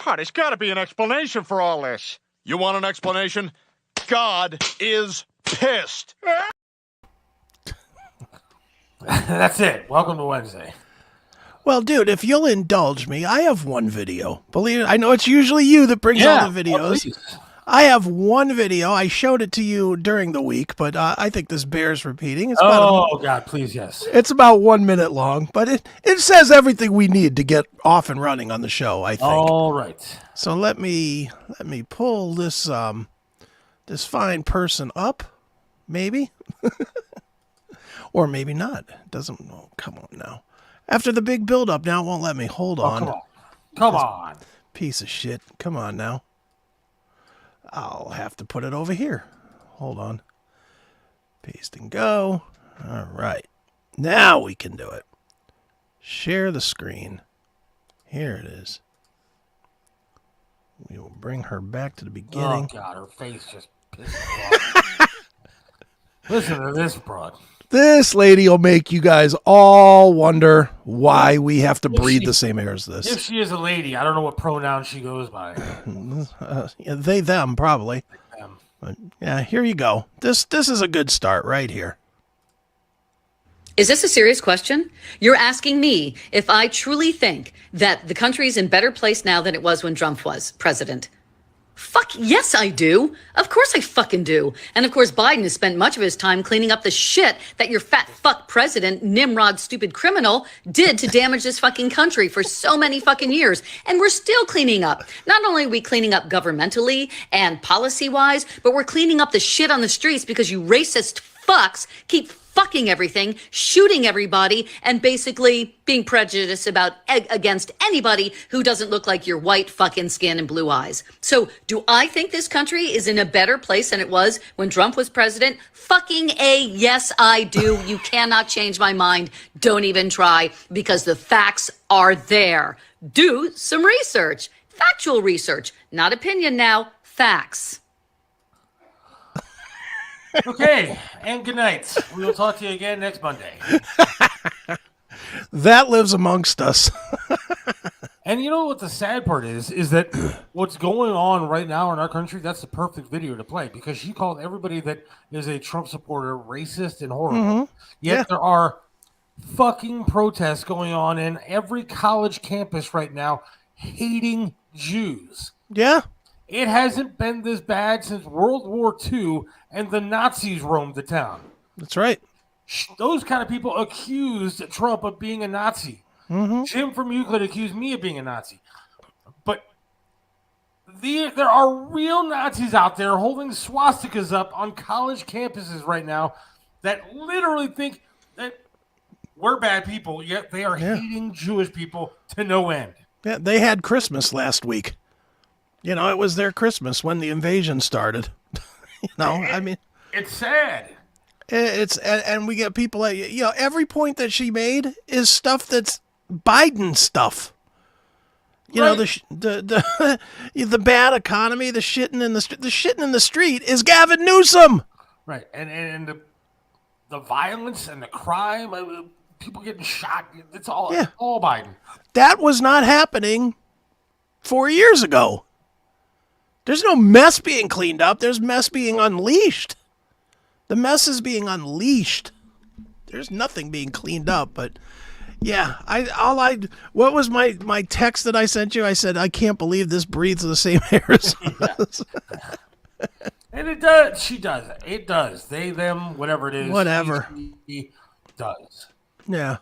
Oh, there's got to be an explanation for all this. You want an explanation? God is pissed. That's it. Welcome to Wednesday. Well, dude, if you'll indulge me, I have one video. Believe it, I know it's usually you that brings all the videos. I have one video. I showed it to you during the week, but I think this bears repeating. It's God, please, yes. It's about 1 minute long, but it says everything we need to get off and running on the show, I think. All right. So let me pull this this fine person up, maybe. Or maybe not. It doesn't. Oh, come on now. After the big build-up, now it won't let me. Hold on. Come on. Piece of shit. Come on now. I'll have to put it over here. Hold on. Paste and go. All right. Now we can do it. Share the screen. Here it is. We will bring her back to the beginning. Oh, God, her face just pissed me off. Listen to this, broad. This lady will make you guys all wonder why we have to breathe the same air as this. If she is a lady, I don't know what pronoun she goes by. They, them, probably. Them. But, yeah, here you go. This is a good start right here. Is this a serious question? You're asking me if I truly think that the country is in a better place now than it was when Trump was president. Fuck yes, I do. Of course I fucking do. And of course Biden has spent much of his time cleaning up the shit that your fat fuck president, Nimrod stupid criminal, did to damage this fucking country for so many fucking years. And we're still cleaning up. Not only are we cleaning up governmentally and policy-wise, but we're cleaning up the shit on the streets because you racist fucks keep fucking everything, shooting everybody, and basically being prejudiced against anybody who doesn't look like your white fucking skin and blue eyes. So do I think this country is in a better place than it was when Trump was president? Fucking A, yes, I do. You cannot change my mind. Don't even try, because the facts are there. Do some research, factual research, not opinion now, facts. Okay, and good night. We will talk to you again next Monday. That lives amongst us. And you know what the sad part is that what's going on right now in our country, that's the perfect video to play, because she called everybody that is a Trump supporter racist and horrible. Mm-hmm. Yet there are fucking protests going on in every college campus right now hating Jews. Yeah. It hasn't been this bad since World War II and the Nazis roamed the town. That's right. Those kind of people accused Trump of being a Nazi. Mm-hmm. Jim from Euclid accused me of being a Nazi. But there are real Nazis out there holding swastikas up on college campuses right now that literally think that we're bad people, yet they are hating Jewish people to no end. Yeah, they had Christmas last week. You know, it was their Christmas when the invasion started. I mean, it's sad. And we get people like, every point that she made is stuff that's Biden stuff. You know, the bad economy, the shitting in the street is Gavin Newsom. Right, and the violence and the crime, people getting shot, it's all Biden. That was not happening 4 years ago. There's no mess being cleaned up. There's mess being unleashed. The mess is being unleashed. There's nothing being cleaned up. But yeah, what was my text that I sent you? I said, I can't believe this breathes the same air as us. And it does. She does. It does. They, them, whatever it is. Whatever. She does. Yeah.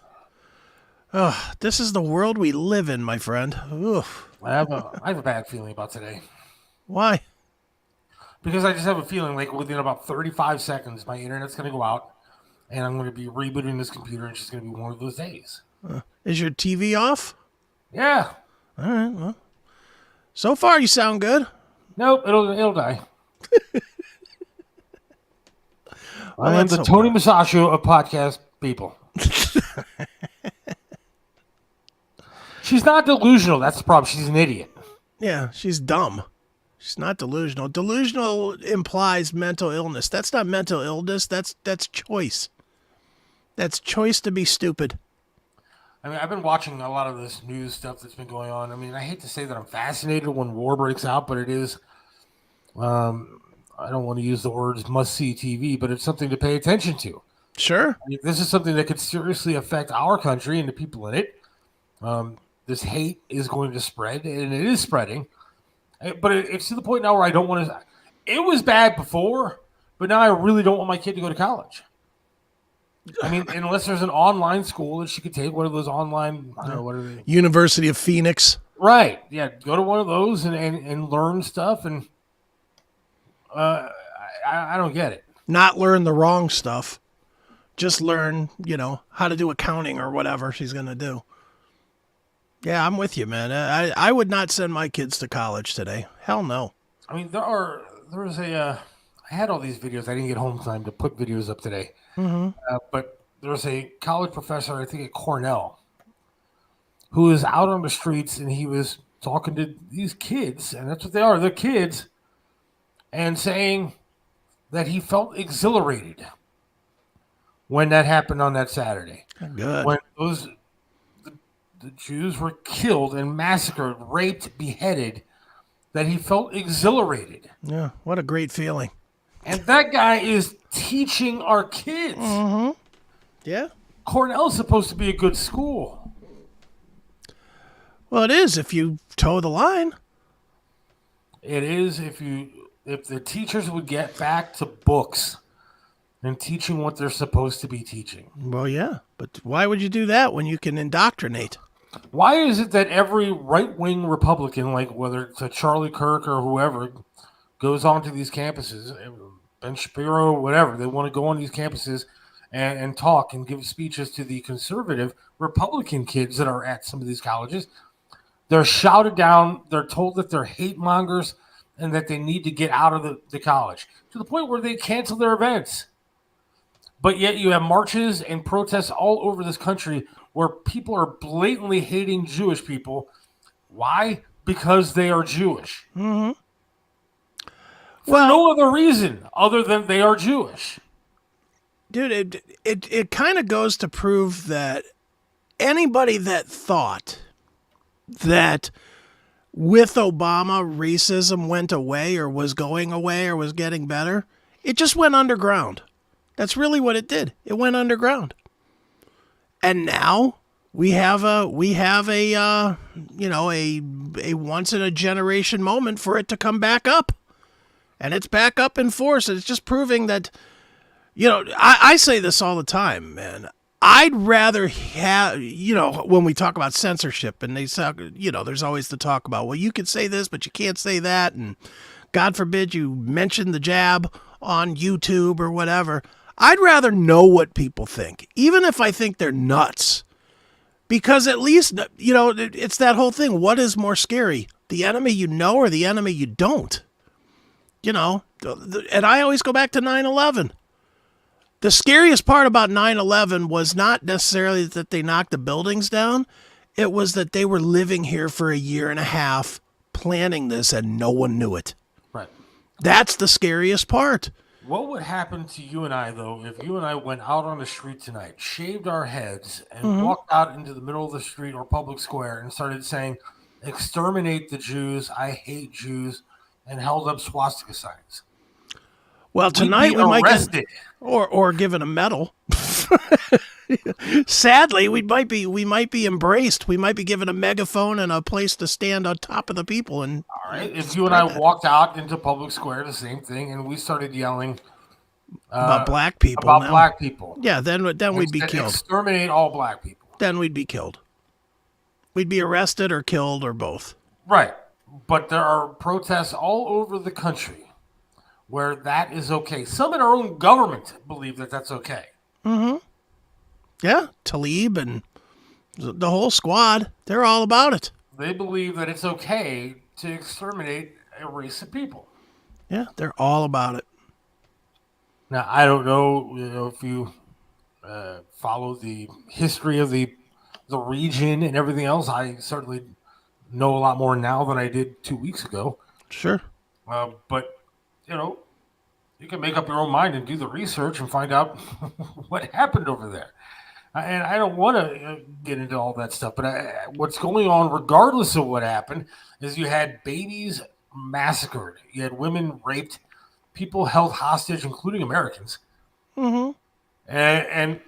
Oh, this is the world we live in, my friend. Oof. I have a bad feeling about today. Why? Because I just have a feeling like within about 35 seconds, my internet's going to go out, and I'm going to be rebooting this computer, and it's just going to be one of those days. Is your TV off? Yeah. All right. Well, so far you sound good. Nope, it'll die. I am the Tony Masaccio of podcast people. She's not delusional. That's the problem. She's an idiot. Yeah, she's dumb. She's not delusional. Delusional implies mental illness. That's not mental illness. That's choice. That's choice to be stupid. I mean, I've been watching a lot of this news stuff that's been going on. I mean, I hate to say that I'm fascinated when war breaks out, but it is. I don't want to use the words must-see TV, but it's something to pay attention to. Sure. I mean, this is something that could seriously affect our country and the people in it. This hate is going to spread, and it is spreading. But it's to the point now where I don't want to. It was bad before, but now I really don't want my kid to go to college. I mean, unless there's an online school that she could take, one of those online, I don't know, what are they? University of Phoenix. Right. Yeah. Go to one of those and learn stuff. And I don't get it. Not learn the wrong stuff. Just learn, how to do accounting or whatever she's going to do. Yeah, I'm with you, man. I would not send my kids to college today. Hell no. I mean, I had all these videos. I didn't get home time to put videos up today. Mm-hmm. But there was a college professor, I think at Cornell, who was out on the streets and he was talking to these kids, and that's what they are, they're kids, and saying that he felt exhilarated when that happened on that Saturday. Good. When the Jews were killed and massacred, raped, beheaded, that he felt exhilarated. Yeah, what a great feeling. And that guy is teaching our kids. Mm-hmm. Yeah. Cornell's supposed to be a good school. Well, it is if you toe the line. It is if the teachers would get back to books and teaching what they're supposed to be teaching. Well, yeah, but why would you do that when you can indoctrinate? Why is it that every right-wing Republican, like whether it's a Charlie Kirk or whoever, goes onto these campuses, Ben Shapiro, whatever, they want to go on these campuses and talk and give speeches to the conservative Republican kids that are at some of these colleges. They're shouted down. They're told that they're hate mongers and that they need to get out of the college to the point where they cancel their events. But yet you have marches and protests all over this country where people are blatantly hating Jewish people. Why? Because they are Jewish. Mm-hmm. For no other reason other than they are Jewish. Dude, it kind of goes to prove that anybody that thought that with Obama racism went away or was going away or was getting better, it just went underground. That's really what it did. It went underground. And now we have a once in a generation moment for it to come back up. And it's back up in force. And it's just proving that, I say this all the time, man. I'd rather have, when we talk about censorship and they talk, there's always the talk about, well, you can say this, but you can't say that. And God forbid you mention the jab on YouTube or whatever. I'd rather know what people think, even if I think they're nuts. Because at least, it's that whole thing. What is more scary? The enemy you know or the enemy you don't? And I always go back to 9/11. The scariest part about 9/11 was not necessarily that they knocked the buildings down. It was that they were living here for a year and a half planning this and no one knew it. Right. That's the scariest part. What would happen to you and I, though, if you and I went out on the street tonight, shaved our heads, and walked out into the middle of the street or public square and started saying, exterminate the Jews, I hate Jews, and held up swastika signs? Well, tonight we might get or given a medal. Sadly, we might be embraced. We might be given a megaphone and a place to stand on top of the people. And all right, if you and I walked out into public square, the same thing, and we started yelling about black people. Black people. Yeah, then we'd be killed. Exterminate all black people. Then we'd be killed. We'd be arrested or killed or both. Right, but there are protests all over the country where that is okay. Some in our own government believe that that's okay. Mm-hmm. Yeah, Talib and the whole squad, they're all about it. They believe that it's okay to exterminate a race of people. Yeah, they're all about it. Now, I don't know, if you follow the history of the region and everything else. I certainly know a lot more now than I did 2 weeks ago. Sure. But, you can make up your own mind and do the research and find out what happened over there. And I don't want to get into all that stuff, but what's going on, regardless of what happened, is you had babies massacred. You had women raped, people held hostage, including Americans. Mm-hmm. And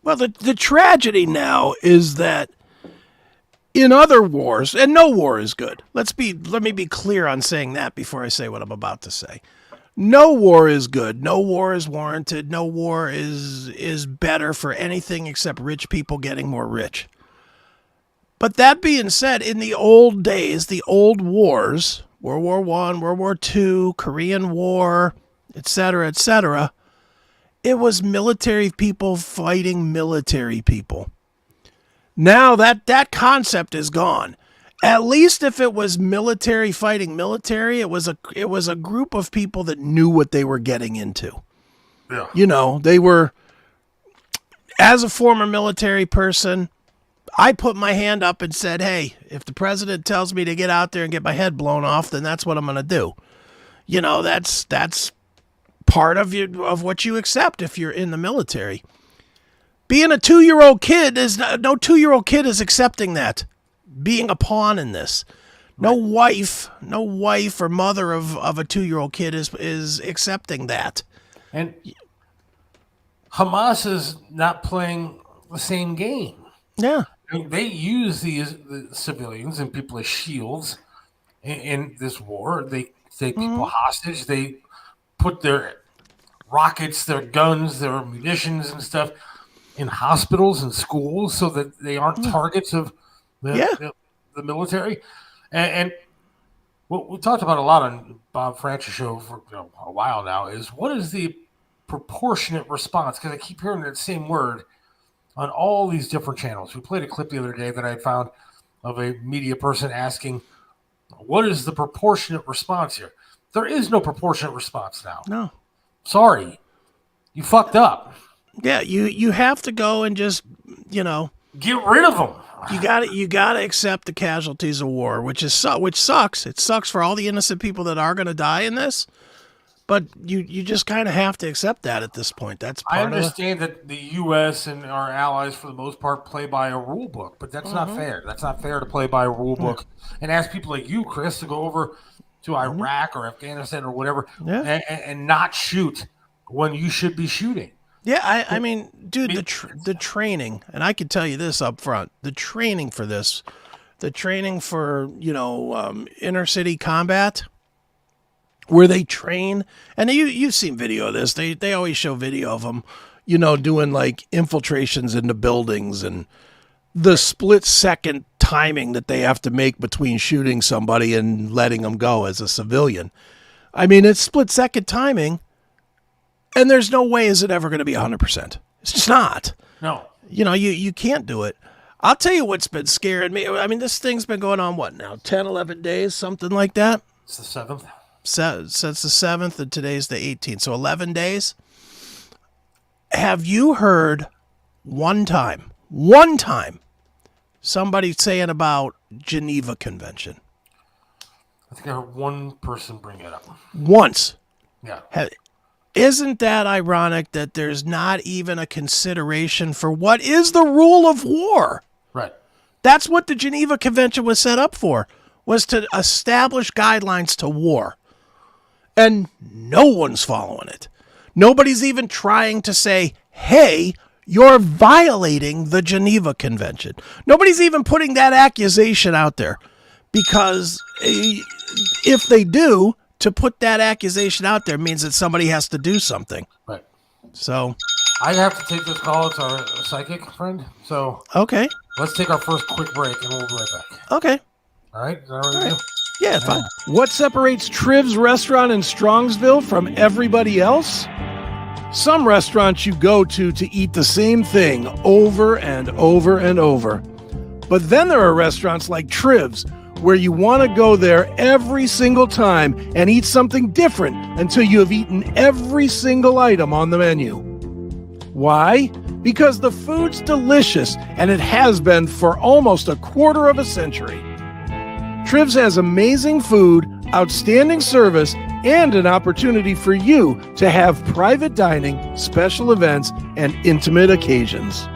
well, the tragedy now is that in other wars, and no war is good. Let me be clear on saying that before I say what I'm about to say. No war is good. No war is warranted. No war is better for anything except rich people getting more rich. But that being said, in the old days, the old wars, World War I, World War II, Korean War, etc., it was military people fighting military people. Now that concept is gone. At least if it was military fighting military, it was a group of people that knew what they were getting into. Yeah. You know, they were, as a former military person, I put my hand up and said, hey, if the president tells me to get out there and get my head blown off, then that's what I'm going to do. You know, that's part of what you accept if you're in the military. Being a 2-year-old kid no 2-year-old kid is accepting that. Being a pawn in this. No wife or mother of a 2-year-old kid is accepting that. And Hamas is not playing the same game. Yeah. I mean, they use the civilians and people as shields in this war. They take people hostage. They put their rockets, their guns, their munitions and stuff in hospitals and schools so that they aren't targets of the military. And what we talked about a lot on Bob Francis show for a while now is what is the proportionate response? Because I keep hearing that same word on all these different channels. We played a clip the other day that I found of a media person asking, what is the proportionate response here? There is no proportionate response now. No. Sorry. You fucked up. Yeah, you have to go and just, get rid of them. You got to accept the casualties of war, which sucks. It sucks for all the innocent people that are going to die in this. But you just kind of have to accept that at this point. That's part I understand that the U.S. and our allies, for the most part, play by a rule book, but that's not fair. That's not fair to play by a rule book and ask people like you, Chris, to go over to Iraq or Afghanistan or whatever and not shoot when you should be shooting. Yeah, I mean, dude, the training, and I can tell you this up front, the training for this, the training for, inner city combat, where they train, and you've seen video of this. They always show video of them, doing like infiltrations into buildings and the split-second timing that they have to make between shooting somebody and letting them go as a civilian. I mean, it's split-second timing, and there's no way is it ever going to be 100%. It's just not. No. You can't do it. I'll tell you what's been scaring me. I mean, this thing's been going on, 10, 11 days, something like that? It's the 7th. Since the 7th, and today's the 18th. So 11 days. Have you heard one time, somebody saying about Geneva Convention? I think I heard one person bring it up. Once. Yeah. Isn't that ironic that there's not even a consideration for what is the rule of war? Right. That's what the Geneva Convention was set up for, was to establish guidelines to war. And no one's following it. Nobody's even trying to say, hey, you're violating the Geneva Convention. Nobody's even putting that accusation out there. Because if they do, to put that accusation out there means that somebody has to do something. Right. So I have to take this call. It's our psychic friend. So okay. Let's take our first quick break and we'll be right back. Okay. All right. Is that all right with you? Yeah, fine. What separates Triv's restaurant in Strongsville from everybody else? Some restaurants you go to eat the same thing over and over and over. But then there are restaurants like Triv's, where you want to go there every single time and eat something different until you have eaten every single item on the menu. Why? Because the food's delicious, and it has been for almost a quarter of a century. Triv's has amazing food, outstanding service, and an opportunity for you to have private dining, special events, and intimate occasions.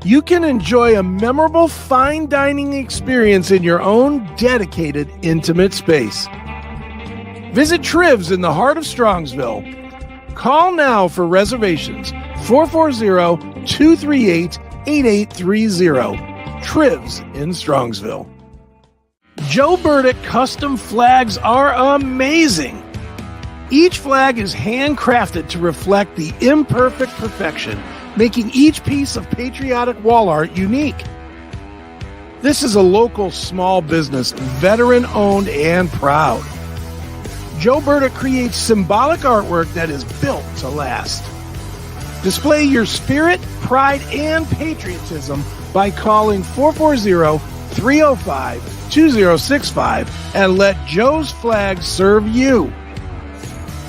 You can enjoy a memorable fine dining experience in your own dedicated, intimate space. Visit Trivs in the heart of Strongsville. Call now for reservations, 440-238-8830. Trivs in Strongsville. Joe Burdick custom flags are amazing. Each flag is handcrafted to reflect the imperfect perfection, making each piece of patriotic wall art unique. This is a local small business, veteran-owned and proud. Joe Burdick creates symbolic artwork that is built to last. Display your spirit, pride, and patriotism by calling 440-305-2065 and let Joe's flags serve you.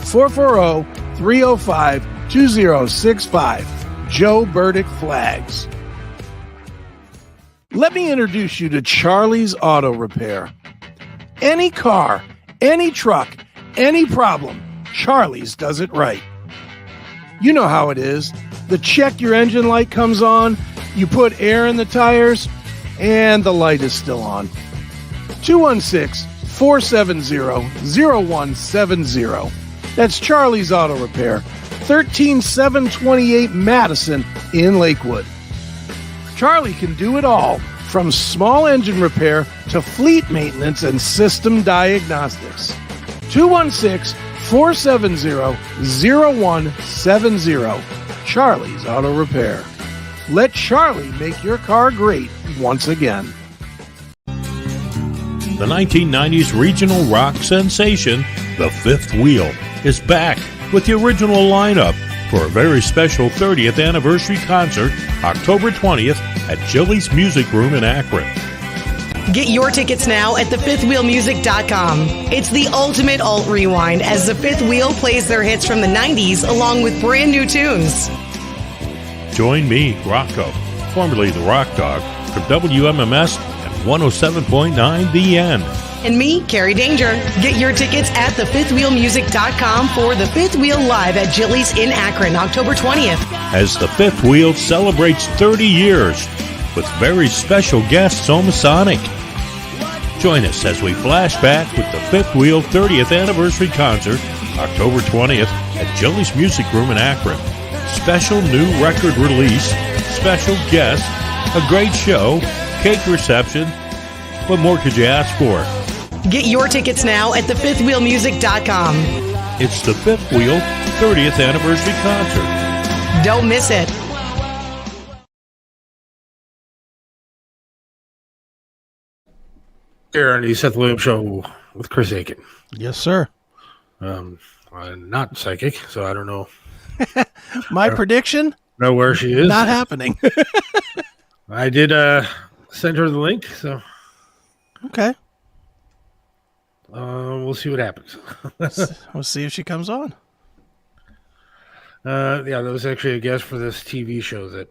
440-305-2065. Joe Burdick Flags. Let me introduce you to Charlie's Auto Repair. Any car, any truck, any problem, Charlie's does it right. You know how it is. The check your engine light comes on, you put air in the tires, and the light is still on. 216-470-0170. That's Charlie's Auto Repair, 13728 Madison in Lakewood. Charlie can do it all, from small engine repair to fleet maintenance and system diagnostics. 216-470-0170. Charlie's Auto Repair. Let Charlie make your car great once again. The 1990s regional rock sensation, The Fifth Wheel, is back with the original lineup for a very special 30th anniversary concert, October 20th at Jilly's Music Room in Akron. Get your tickets now at thefifthwheelmusic.com. It's the ultimate alt rewind as The Fifth Wheel plays their hits from the 90s along with brand new tunes. Join me, Rocco, formerly the Rock Dog, from WMMS and 107.9 The End. And me, Carrie Danger. Get your tickets at thefifthwheelmusic.com for The Fifth Wheel live at Jilly's in Akron, October 20th. As The Fifth Wheel celebrates 30 years with very special guests on Masonic. Join us as we flash back with The Fifth Wheel 30th anniversary concert, October 20th at Jilly's Music Room in Akron. Special new record release, special guests, a great show, cake reception. What more could you ask for? Get your tickets now at thefifthwheelmusic.com. It's The Fifth Wheel 30th anniversary concert. Don't miss it. Here on the Seth Williams Show with Chris Aiken. Yes, sir. I'm not psychic, so I don't know. My prediction? Know where she is. Not happening. I did send her the link, so Okay. we'll see what happens. We'll see if she comes on. Yeah, that was actually a guest for this TV show that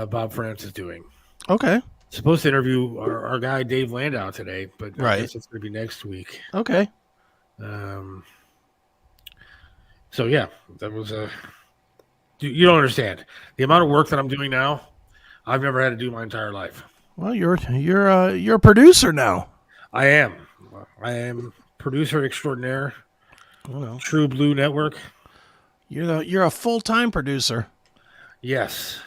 Bob France is doing. Okay. Supposed to interview our guy Dave Landau today, but I Right. guess it's going to be next week. Okay. So yeah, that was you don't understand the amount of work that I'm doing now. I've never had to do my entire life. Well, you're a producer now. I am producer extraordinaire. Well, True Blue Network. you're a full-time producer. Yes.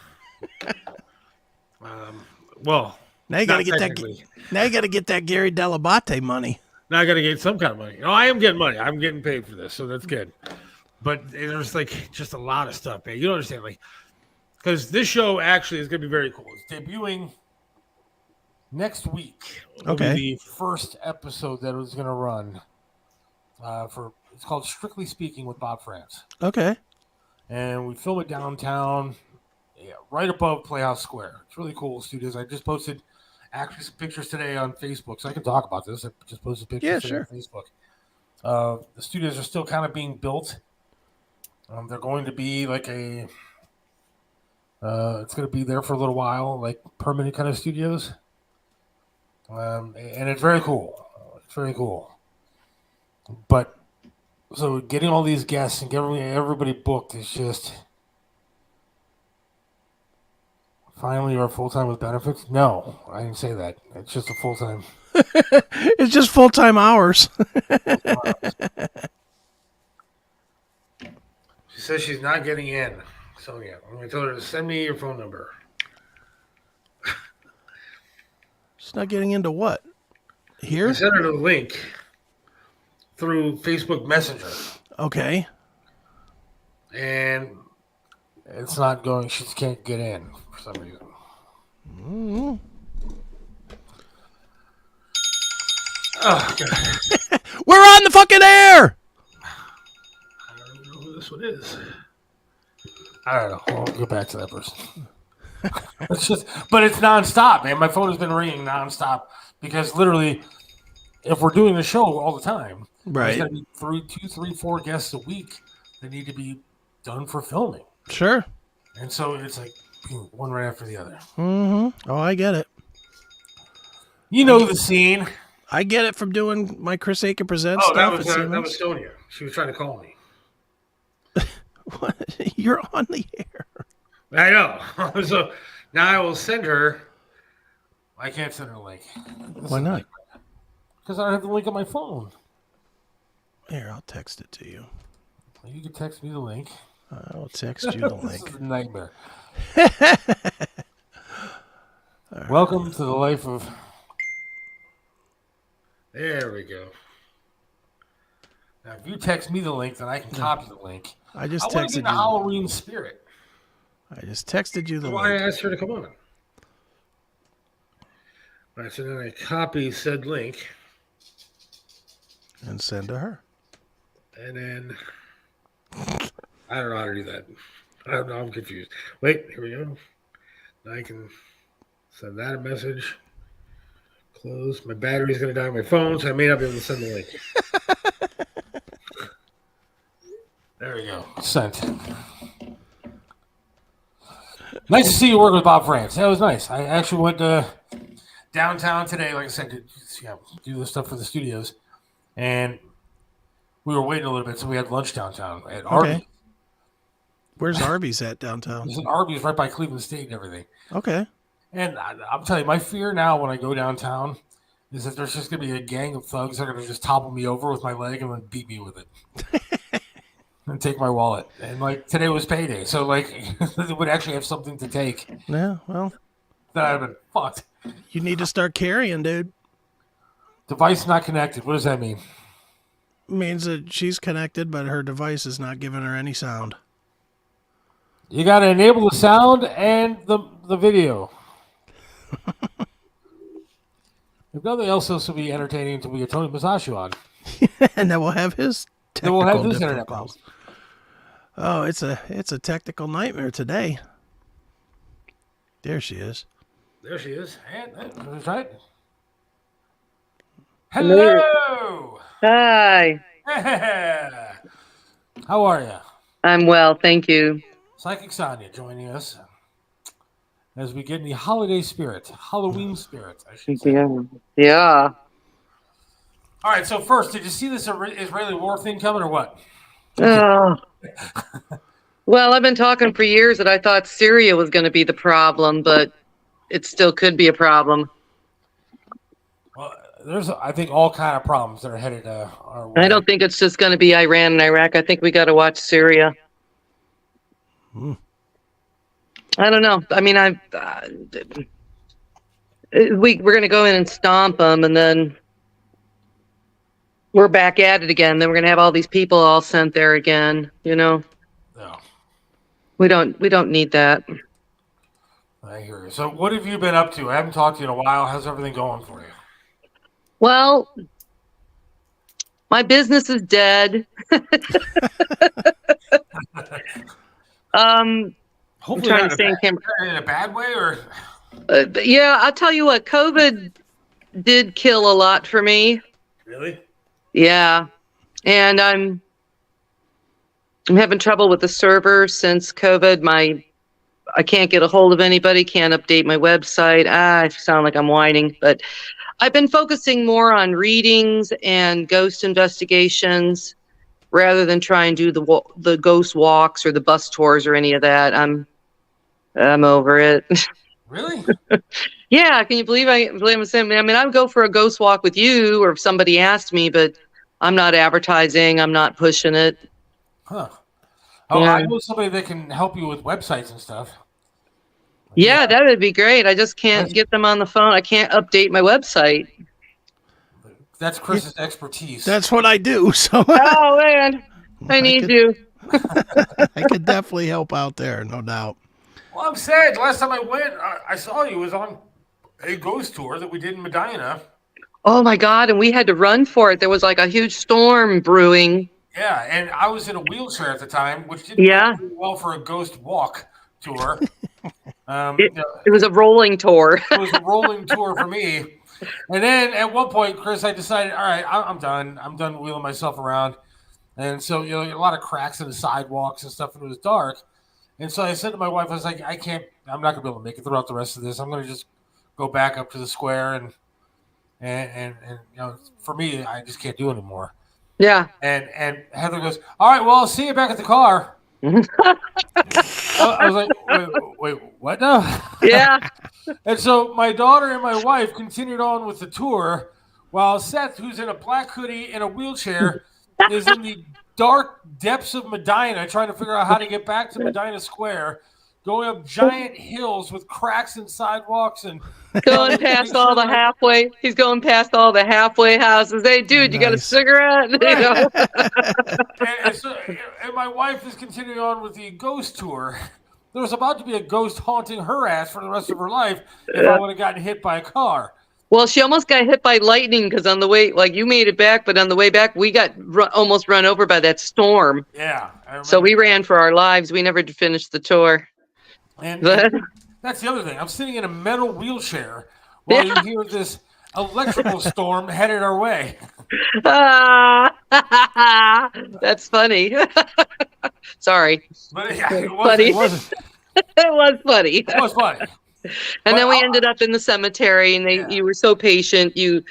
Well, Now you got to not get that. technically. Now you got to get that Gary Delabate money. Now I got to get some kind of money. No, I am getting money. I'm getting paid for this, so that's good. But there's like just a lot of stuff, man. You don't understand, like, because this show actually is going to be very cool. It's debuting next week. It'll be Okay. the first episode that is going to run it's called Strictly Speaking with Bob France, Okay. and we film it downtown, right above Playhouse Square. It's really cool studios. I just posted actually some pictures today on Facebook, so I can talk about this. I just posted pictures today on Facebook. The studios are still kind of being built. They're going to be like it's going to be there for a little while, like permanent kind of studios. And it's very cool. It's very cool. But so getting all these guests and getting everybody booked is just finally you're full time with benefits. No, I didn't say that. It's just a full time. It's just full-time hours. She says she's not getting in. Sonya, I'm going to tell her to send me your phone number. She's not getting into what? Here? I sent her the link through Facebook Messenger. Okay. And it's not going. She just can't get in for some reason. Mm-hmm. Oh, God. We're on the fucking air! I don't even know who this one is. I don't know. I'll go back to that person. But it's nonstop, man. My phone has been ringing nonstop because literally, if we're doing the show all the time, Right. there's going to be 2, 3, 4 guests a week that need to be done for filming. Sure. And so it's like one right after the other. Mm-hmm. Oh, I get it. You know the scene. I get it from doing my Chris Aiken Presents Oh, stuff. that was Sonya. She was trying to call me. What? You're on the air. I know. So now I will send her. I can't send her a link. Why not? Because I don't have the link on my phone. Here, I'll text it to you. You can text me the link. I'll text you the This link. is a nightmare. Welcome to the life of... There we go. Now, if you text me the link, then I can copy the link. I just I want to texted get in the you. Halloween spirit. I just texted you the That's why I link. asked her to come on. All right, so then I copy said link, And send to her. and then I don't know how to do that. I don't know. I'm confused. Wait, here we go. Now I can send that a message. Close. My battery's going to die on my phone, so I may not be able to send the link. There we go. Sent. Nice to see you work with Bob France. That was nice. I actually went downtown today, like I said, to do this stuff for the studios. And we were waiting a little bit, so we had lunch downtown at Arby's. Where's Arby's at downtown? There's an Arby's right by Cleveland State and everything. Okay. And I'm telling you, my fear now when I go downtown is that there's just going to be a gang of thugs that are going to just topple me over with my leg and then beat me with it. And take my wallet. And, like, today was payday. So, like, it would actually have something to take. Yeah, well. That I'd have been fucked. You need to start carrying, dude. Device not connected. What does that mean? It means that she's connected, but her device is not giving her any sound. You got to enable the sound and the video. If nothing else, this will be entertaining until we get Tony Massacio on. And then we'll have his Then we'll have this technical internet difficulties. problem. Oh, it's a technical nightmare today. There she is. There she is. And that's right. Hello. Hi. How are you? I'm well, thank you. Psychic Sonya joining us as we get in the holiday spirit, Halloween spirit, I should say. Yeah. All right, so first, did you see this Israeli war thing coming or what? Oh. Well, I've been talking for years that I thought Syria was going to be the problem, but it still could be a problem. Well, there's, I think, all kind of problems that are headed our way. I don't think it's just going to be Iran and Iraq. I think we got to watch Syria. I don't know. I mean, we're going to go in and stomp them, and then we're back at it again. Then we're going to have all these people all sent there again. You know, No, we don't need that. I hear you. So, what have you been up to? I haven't talked to you in a while. How's everything going for you? Well, my business is dead. Hopefully, trying not to stay in camera. in a bad way, or Yeah, I'll tell you what, COVID did kill a lot for me. really? Yeah. And I'm having trouble with the server since COVID. I can't get a hold of anybody, can't update my website. I sound like I'm whining, but I've been focusing more on readings and ghost investigations rather than try and do the ghost walks or the bus tours or any of that. I'm over it. Really? Yeah, can you believe I'm saying? I mean, I would go for a ghost walk with you, or if somebody asked me, but I'm not advertising. I'm not pushing it. Huh. Oh, Yeah. I know somebody that can help you with websites and stuff. Yeah, that would be great. I just can't get them on the phone. I can't update my website. That's Chris's expertise. That's what I do. So Oh man, I need you. I could definitely help out there, no doubt. Well, I'm sad. Last time I went, I saw you was on a ghost tour that we did in Medina. Oh my God, and we had to run for it. There was like a huge storm brewing. Yeah, and I was in a wheelchair at the time, which didn't Yeah. go well for a ghost walk tour. It was a rolling tour. It was a rolling tour for me. And then at one point, Chris, I decided, all right, I'm done. I'm done wheeling myself around. And so, a lot of cracks in the sidewalks and stuff, and it was dark. And so I said to my wife, I was like, I'm not going to be able to make it throughout the rest of this. I'm going to just go back up to the square. And for me, I just can't do it anymore. Yeah. And Heather goes, all right, well, I'll see you back at the car. I was like, wait, what now? Yeah. And so my daughter and my wife continued on with the tour while Seth, who's in a black hoodie and a wheelchair, is in the dark depths of Medina trying to figure out how to get back to Medina Square, going up giant hills with cracks in sidewalks and going past all the halfway. He's going past all the halfway houses. Hey, dude, you got a cigarette? And my wife is continuing on with the ghost tour. There was about to be a ghost haunting her ass for the rest of her life if I would have gotten hit by a car. Well, she almost got hit by lightning because on the way, like you made it back, but on the way back, we got almost run over by that storm. Yeah. So we ran for our lives. We never finished the tour. And that's the other thing. I'm sitting in a metal wheelchair while you hear this electrical storm headed our way. That's funny. Sorry. But yeah, it funny. wasn't. It was funny. It was funny. And then we ended up in the cemetery, and you were so patient. You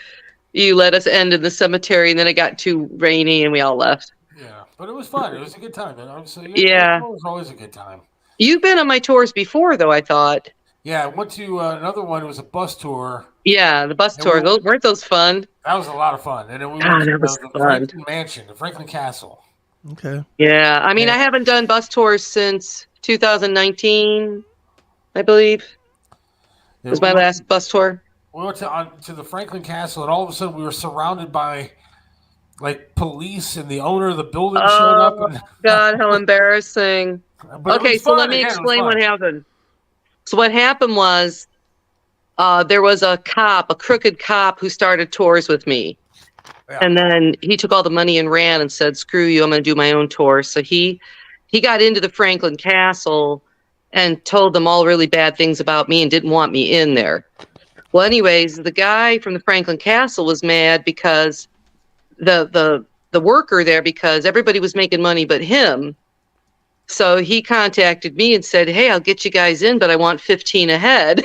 let us end in the cemetery, and then it got too rainy, and we all left. Yeah, but it was fun. It was a good time. Yeah. It was always a good time. You've been on my tours before, though, I thought. Yeah, I went to another one. It was a bus tour. Yeah, the bus tour. Weren't those fun? That was a lot of fun. And then we went to the Franklin Mansion, the Franklin Castle. Okay. Yeah, I mean, I haven't done bus tours since 2019, I believe. It was my last bus tour. We went to the Franklin Castle, and all of a sudden we were surrounded by like police, and the owner of the building showed up. And God, how embarrassing! Okay, so let me explain what happened. So what happened was, there was a crooked cop who started tours with me. Yeah. And then he took all the money and ran and said, screw you, I'm going to do my own tour. So he got into the Franklin Castle and told them all really bad things about me and didn't want me in there. Well, anyways, the guy from the Franklin Castle was mad because the worker there, because everybody was making money but him. So he contacted me and said, hey, I'll get you guys in, but I want 15 a head.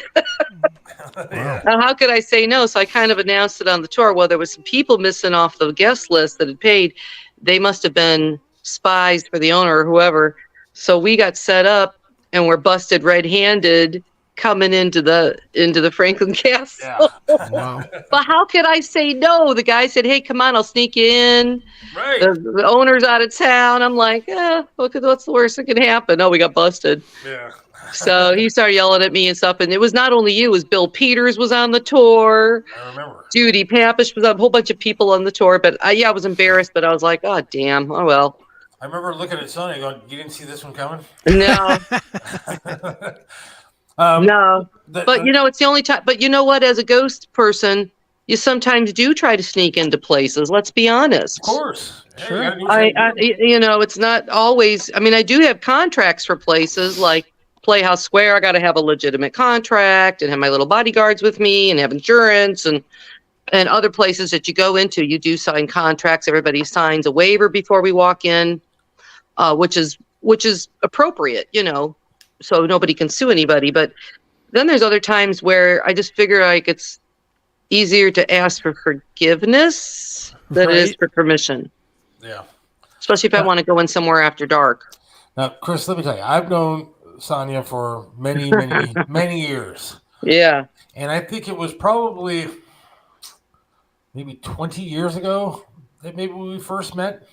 Yeah. Now, how could I say no? So I kind of announced it on the tour. Well, there was some people missing off the guest list that had paid. They must have been spies for the owner or whoever. So we got set up and were busted red-handed coming into the Franklin Castle. Yeah. Wow. But how could I say no? The guy said, hey, come on, I'll sneak you in. Right. The owner's out of town. I'm like, what's the worst that can happen? Oh, we got busted. Yeah. So he started yelling at me and stuff. And it was not only you, it was Bill Peters was on the tour. I remember. Judy Pappish was on, a whole bunch of people on the tour. But I was embarrassed, but I was like, oh, damn. Oh, well. I remember looking at Sonya going, you didn't see this one coming? No. No. But, it's the only time. But you know what? As a ghost person, you sometimes do try to sneak into places. Let's be honest. Of course. Sure. It's not always. I mean, I do have contracts for places like Playhouse Square. I got to have a legitimate contract and have my little bodyguards with me and have insurance and other places that you go into. You do sign contracts. Everybody signs a waiver before we walk in, which is appropriate, so nobody can sue anybody. But then there's other times where I just figure like easier to ask for forgiveness than it is for permission. Yeah. Especially if I want to go in somewhere after dark. Now, Chris, let me tell you, I've known Sonya for many, many, many years. Yeah. And I think it was probably maybe 20 years ago that maybe we first met.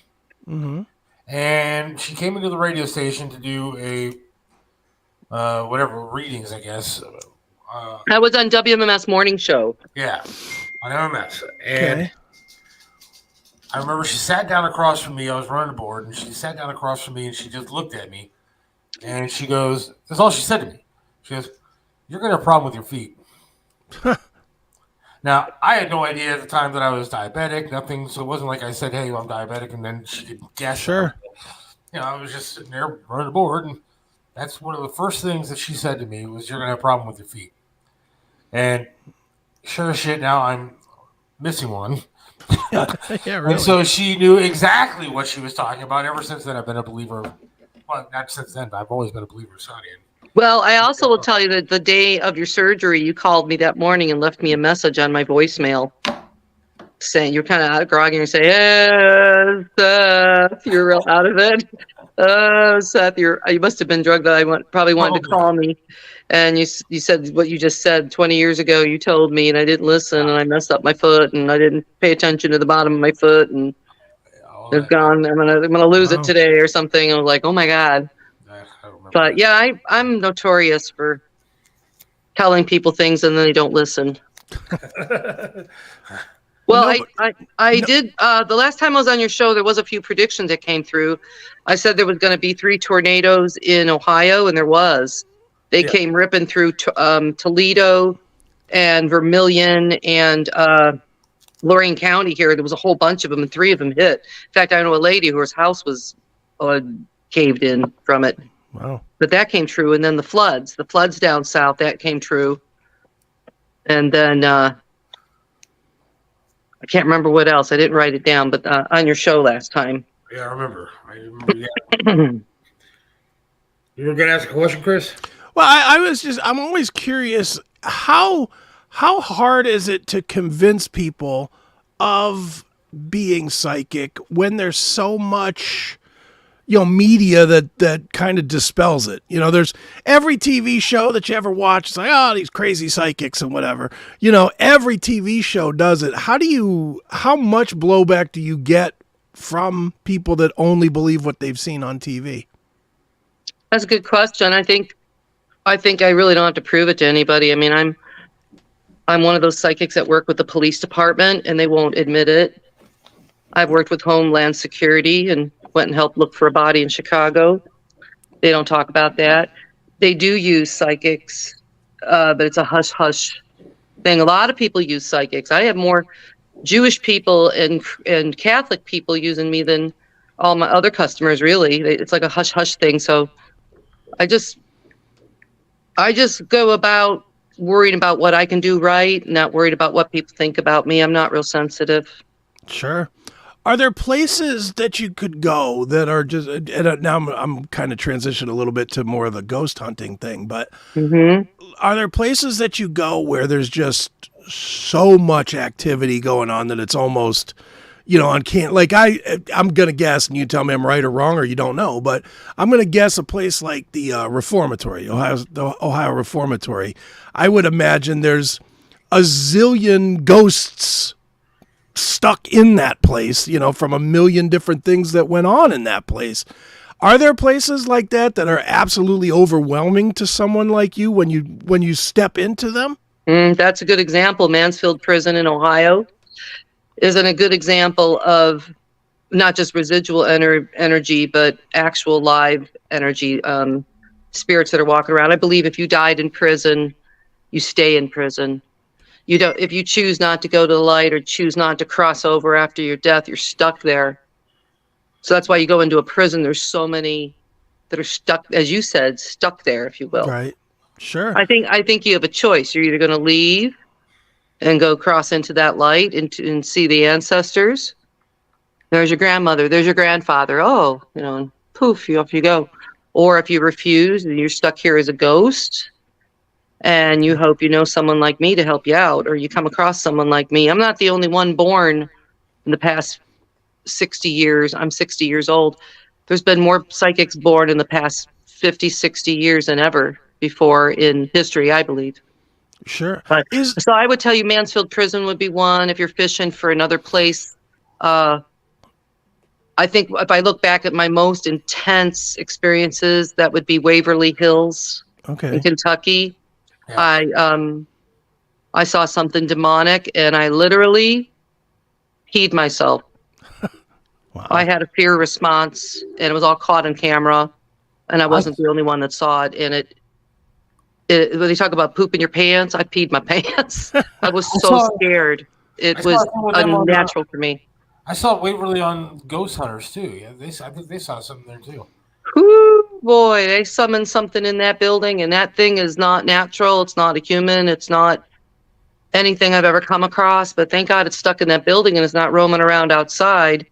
Mm-hmm. And she came into the radio station to do a whatever readings, I guess. I was on WMMS Morning Show. Yeah, on MMS. And Okay. I remember she sat down across from me. I was running the board, and she sat down across from me, and she just looked at me. And she goes, that's all she said to me. She goes, "You're going to have a problem with your feet." Now, I had no idea at the time that I was diabetic, nothing. So it wasn't like I said, "Hey, I'm diabetic," and then she could guess. Sure. You know, I was just sitting there running the board, and that's one of the first things that she said to me was, "You're going to have a problem with your feet." And sure as shit, now I'm missing one. Yeah, really. And so she knew exactly what she was talking about. Ever since then, I've been a believer. Well, not since then, but I've always been a believer of Sonya. Well, I also will tell you that the day of your surgery, you called me that morning and left me a message on my voicemail saying you're kind of out of groggy and you say, "Hey, Seth, you're real out of it. Oh, Seth, you must have been drugged. I probably wanted to call me." And you said what you just said 20 years ago. You told me, and I didn't listen, and I messed up my foot, and I didn't pay attention to the bottom of my foot, and it's gone. I'm gonna lose it today or something. I was like, oh my God. But yeah, I'm notorious for telling people things and then they don't listen. Well, I did. The last time I was on your show, there was a few predictions that came through. I said there was going to be 3 tornadoes in Ohio, and there was. They came ripping through Toledo and Vermilion and Lorain County here. There was a whole bunch of them, and 3 of them hit. In fact, I know a lady whose house was caved in from it. Wow. But that came true. And then the floods down south, that came true. And then I can't remember what else. I didn't write it down, but on your show last time. Yeah, I remember. Yeah. You were going to ask a question, Chris? Well, I'm always curious, how hard is it to convince people of being psychic when there's so much, media that kind of dispels it? There's every TV show that you ever watch, it's like, oh, these crazy psychics and whatever. Every TV show does it. How much blowback do you get from people that only believe what they've seen on TV? That's a good question. I think I really don't have to prove it to anybody. I mean, I'm one of those psychics that work with the police department, and they won't admit it. I've worked with Homeland Security and went and helped look for a body in Chicago. They don't talk about that. They do use psychics, but it's a hush-hush thing. A lot of people use psychics. I have more Jewish people and Catholic people using me than all my other customers, really. It's like a hush-hush thing. So I just go about worrying about what I can do right, not worried about what people think about me. I'm not real sensitive. Sure. Are there places that you could go that are just, and now I'm kind of transitioning a little bit to more of the ghost hunting thing, but are there places that you go where there's just so much activity going on that it's almost, uncanny? Like I'm going to guess, and you tell me I'm right or wrong, or you don't know, but I'm going to guess a place like the Reformatory, the Ohio Reformatory. I would imagine there's a zillion ghosts stuck in that place, from a million different things that went on in that place. Are there places like that are absolutely overwhelming to someone like you when you step into them? That's a good example. Mansfield Prison in Ohio isn't a good example of not just residual energy, but actual live energy, spirits that are walking around. I believe if you died in prison, you stay in prison. If you choose not to go to the light or choose not to cross over after your death, you're stuck there. So that's why you go into a prison. There's so many that are stuck, as you said, stuck there, if you will. Right. Sure. I think you have a choice. You're either going to leave and go cross into that light and see the ancestors. There's your grandmother. There's your grandfather. Oh, and poof, off you go. Or if you refuse and you're stuck here as a ghost, and you hope you know someone like me to help you out, or you come across someone like me. I'm not the only one born in the past 60 years. I'm 60 years old. There's been more psychics born in the past 50, 60 years than ever before in history, I believe. Sure. But, so I would tell you Mansfield Prison would be one. If you're fishing for another place, I think if I look back at my most intense experiences, that would be Waverly Hills in Kentucky. Yeah. I saw something demonic, and I literally peed myself. Wow. I had a fear response, and it was all caught on camera, and I wasn't the only one that saw it. And when they talk about pooping your pants, I peed my pants. I was so scared. It was unnatural for me. I saw Waverly on Ghost Hunters too. Yeah, I think they saw something there too. Whoo, boy, they summoned something in that building, and that thing is not natural. It's not a human. It's not anything I've ever come across. But thank God it's stuck in that building and it's not roaming around outside.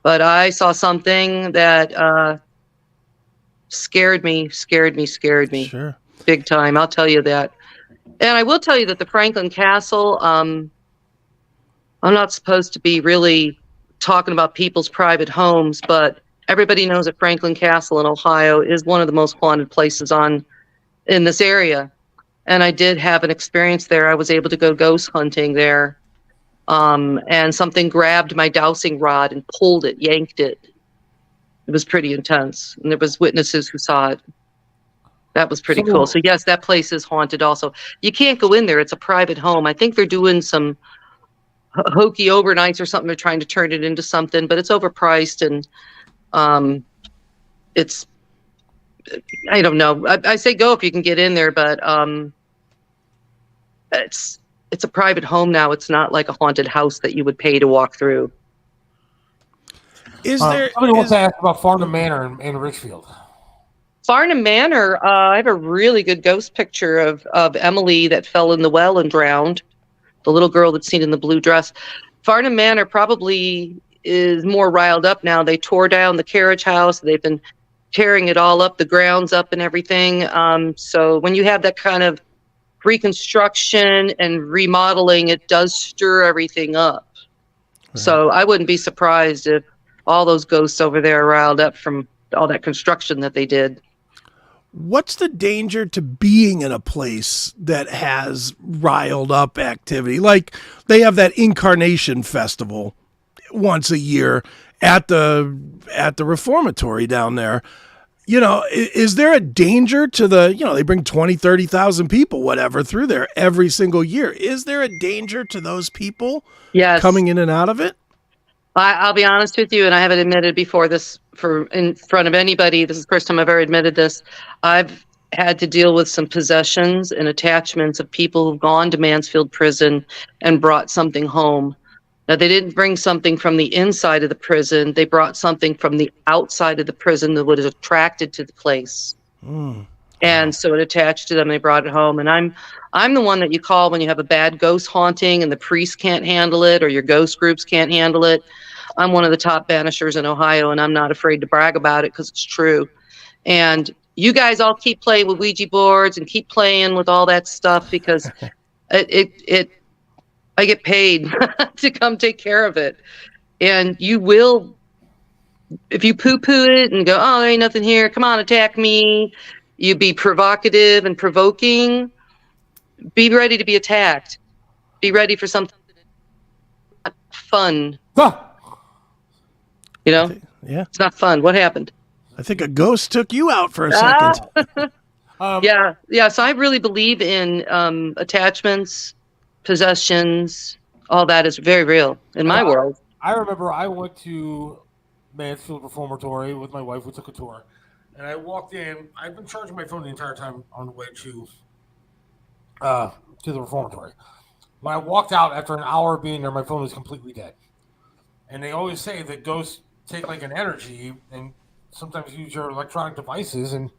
But I saw something that scared me. Sure. Big time, I'll tell you that. And I will tell you that the Franklin Castle, I'm not supposed to be really talking about people's private homes, but everybody knows that Franklin Castle in Ohio is one of the most haunted places in this area. And I did have an experience there. I was able to go ghost hunting there. And something grabbed my dowsing rod and pulled it, yanked it. It was pretty intense. And there was witnesses who saw it. That was pretty cool. So yes, that place is haunted also. You can't go in there. It's a private home. I think they're doing some hokey overnights or something. They're trying to turn it into something, but it's overpriced, and it's, I don't know. I say go if you can get in there, but it's a private home now. It's not like a haunted house that you would pay to walk through. Somebody wants to ask about Farnham Manor in Richfield. Farnham Manor, I have a really good ghost picture of Emily that fell in the well and drowned. The little girl that's seen in the blue dress. Farnham Manor probably is more riled up now. They tore down the carriage house. They've been tearing it all up, the grounds up and everything. So when you have that kind of reconstruction and remodeling, it does stir everything up. Right. So I wouldn't be surprised if all those ghosts over there are riled up from all that construction that they did. What's the danger to being in a place that has riled up activity? Like they have that Incarnation Festival once a year at the reformatory down there. You know, is there a danger to they bring 20, 30,000 people, whatever, through there every single year. Is there a danger to those people coming in and out of it? I'll be honest with you, and I haven't admitted before this in front of anybody. This is the first time I've ever admitted this. I've had to deal with some possessions and attachments of people who've gone to Mansfield Prison and brought something home. Now, they didn't bring something from the inside of the prison. They brought something from the outside of the prison that was attracted to the place. And so it attached to them. They brought it home. And I'm the one that you call when you have a bad ghost haunting and the priest can't handle it or your ghost groups can't handle it. I'm one of the top banishers in Ohio, and I'm not afraid to brag about it because it's true. And you guys all keep playing with Ouija boards and keep playing with all that stuff because I get paid to come take care of it. And you will, if you poo-poo it and go, oh, there ain't nothing here, come on, attack me. You be provocative and provoking. Be ready to be attacked. Be ready for something not fun. You know? Yeah. It's not fun. What happened? I think a ghost took you out for a second. Yeah. So I really believe in attachments, possessions. All that is very real in my world. I remember I went to Mansfield Reformatory with my wife. We took a tour. And I walked in. I've been charging my phone the entire time on the way to the reformatory. When I walked out after an hour being there, my phone was completely dead. And they always say that ghosts take like an energy and sometimes use your electronic devices. And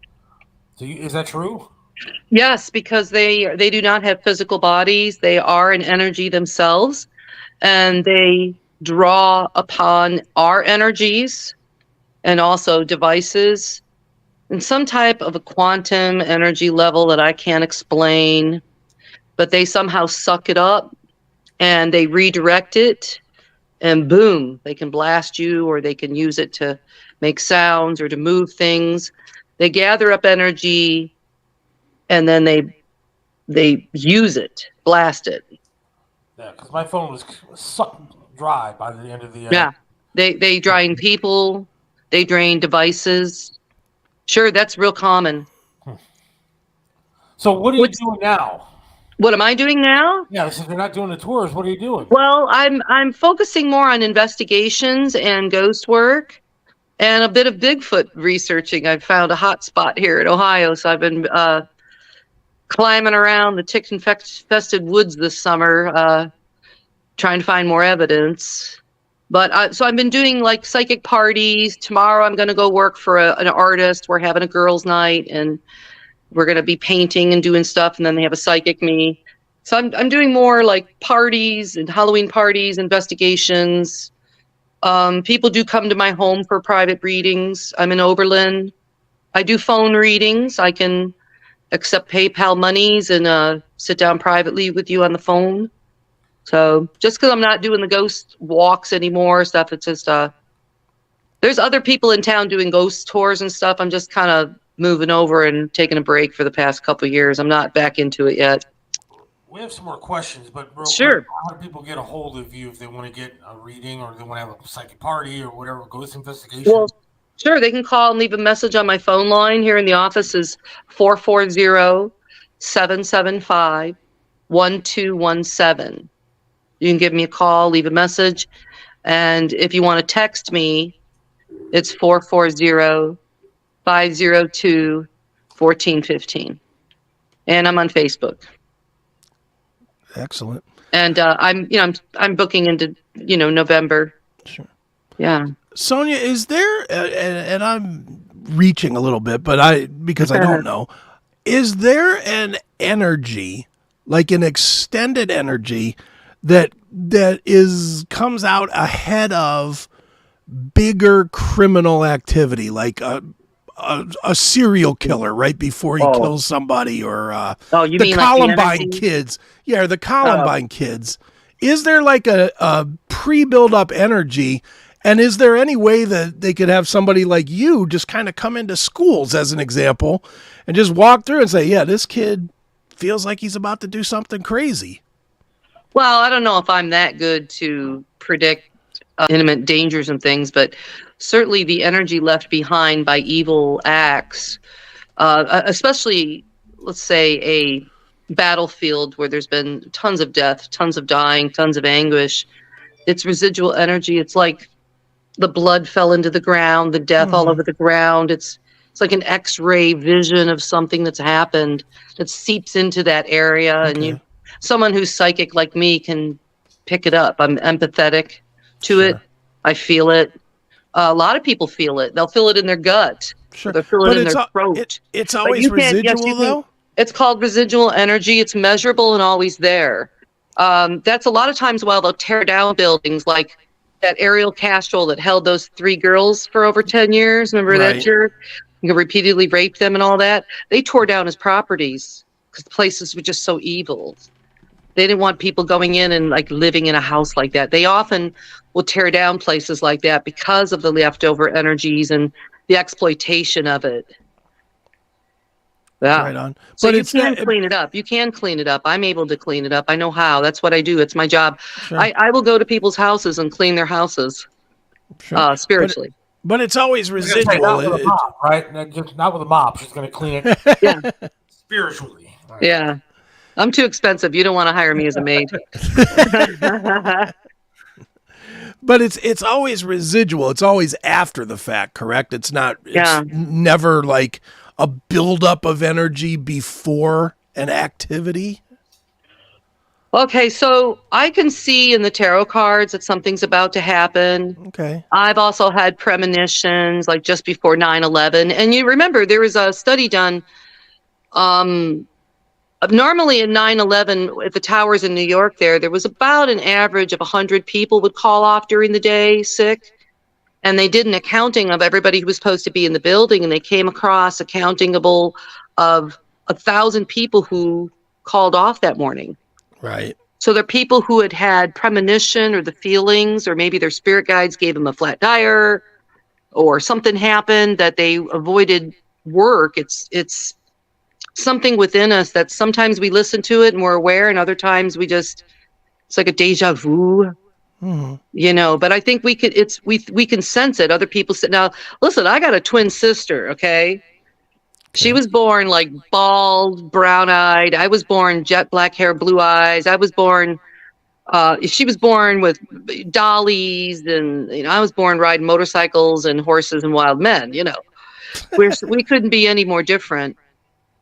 is that true? Yes, because they do not have physical bodies. They are an energy themselves, and they draw upon our energies and also devices. in some type of a quantum energy level that I can't explain, but they somehow suck it up and they redirect it, and boom, they can blast you, or they can use it to make sounds or to move things. They gather up energy and then they use it, blast it. Yeah, because my phone was sucked dry by the end of the. Yeah, they drain people, they drain devices. Sure, that's real common. So what are you doing now? What am I doing now? Yeah, since you're not doing the tours, what are you doing? Well, I'm focusing more on investigations and ghost work, and a bit of Bigfoot researching. I've found a hot spot here in Ohio, so I've been climbing around the tick-infested woods this summer, trying to find more evidence. But so I've been doing like psychic parties. Tomorrow I'm going to go work for an artist. We're having a girls' night, and we're going to be painting and doing stuff, and then they have a psychic me. So I'm doing more like parties and Halloween parties, investigations. People do come to my home for private readings. I'm in Oberlin. I do phone readings. I can accept PayPal monies and sit down privately with you on the phone. So just because I'm not doing the ghost walks anymore, stuff, it's just there's other people in town doing ghost tours and stuff. I'm just kind of moving over and taking a break for the past couple of years. I'm not back into it yet. We have some more questions, but real sure. Quick, how do people get a hold of you if they want to get a reading or they want to have a psychic party or whatever, ghost investigation? Well, sure. They can call and leave a message on my phone line here in the office is 440-775-1217. You can give me a call, leave a message. And if you want to text me, it's 440-502-1415. And I'm on Facebook. Excellent. And I'm booking into November. Sure. Yeah. Sonya, is there and I'm reaching a little bit, but because I don't know, is there an energy, like an extended energy that comes out ahead of bigger criminal activity, like a serial killer right before he kills somebody, or you the mean Columbine like the kids? Yeah, the Columbine kids. Is there like a pre-build-up energy, and is there any way that they could have somebody like you just kind of come into schools, as an example, and just walk through and say, yeah, this kid feels like he's about to do something crazy? Well, I don't know if I'm that good to predict imminent dangers and things, but certainly the energy left behind by evil acts, especially, let's say, a battlefield where there's been tons of death, tons of dying, tons of anguish. It's residual energy. It's like the blood fell into the ground, the death all over the ground. It's like an X-ray vision of something that's happened that seeps into that area, and someone who's psychic like me can pick it up. I'm empathetic to it. I feel it. A lot of people feel it. They'll feel it in their gut. Sure. They'll feel it in their throat. It's always residual, though? It's called residual energy. It's measurable and always there. That's a lot of times while they'll tear down buildings, like that Ariel Castro that held those 3 girls for over 10 years. Remember that jerk? You repeatedly raped them and all that. They tore down his properties because the places were just so evil. They didn't want people going in and like living in a house like that. They often will tear down places like that because of the leftover energies and the exploitation of it. Yeah. Right on. So you can clean it up. You can clean it up. I'm able to clean it up. I know how. That's what I do. It's my job. Sure. I will go to people's houses and clean their houses spiritually. But it's always residual. Not with a mop, right? Not with a mop. She's going to clean it spiritually. Right. Yeah. I'm too expensive. You don't want to hire me as a maid. But it's always residual. It's always after the fact, correct? It's not. It's never like a buildup of energy before an activity. Okay, so I can see in the tarot cards that something's about to happen. Okay. I've also had premonitions, like just before 9/11, and you remember there was a study done. Normally in 9/11 at the towers in New York there was about an average of 100 people would call off during the day sick. and they did an accounting of everybody who was supposed to be in the building, and they came across accountingable of 1,000 people who called off that morning. Right. So they're people who had premonition or the feelings, or maybe their spirit guides gave them a flat tire, or something happened that they avoided work. It's something within us that sometimes we listen to it and we're aware, and other times it's like a deja vu. Mm-hmm. But I think we can sense it. Other people say, now listen, I got a twin sister, okay? She was born like bald, brown-eyed. I was born jet black hair, blue eyes. I was born she was born with dollies, and I was born riding motorcycles and horses and wild men. We couldn't be any more different.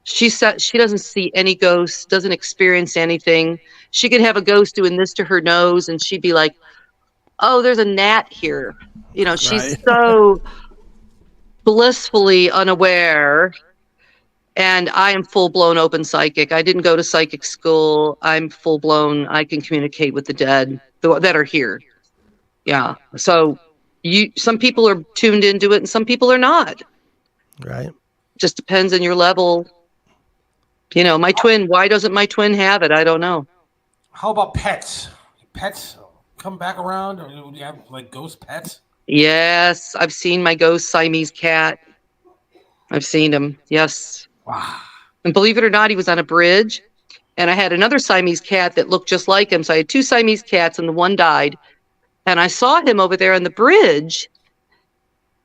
She said she doesn't see any ghosts, doesn't experience anything. She could have a ghost doing this to her nose, and she'd be like, "Oh, there's a gnat here." She's so blissfully unaware. And I am full-blown open psychic. I didn't go to psychic school. I'm full-blown. I can communicate with the dead that are here. Yeah. So some people are tuned into it and some people are not. Right. Just depends on your level. My twin, why doesn't my twin have it? I don't know. How about pets? Pets come back around? Or do you have like ghost pets? Yes. I've seen my ghost Siamese cat. I've seen him. Yes. Wow. And believe it or not, he was on a bridge, and I had another Siamese cat that looked just like him. So I had 2 Siamese cats, and the one died. And I saw him over there on the bridge,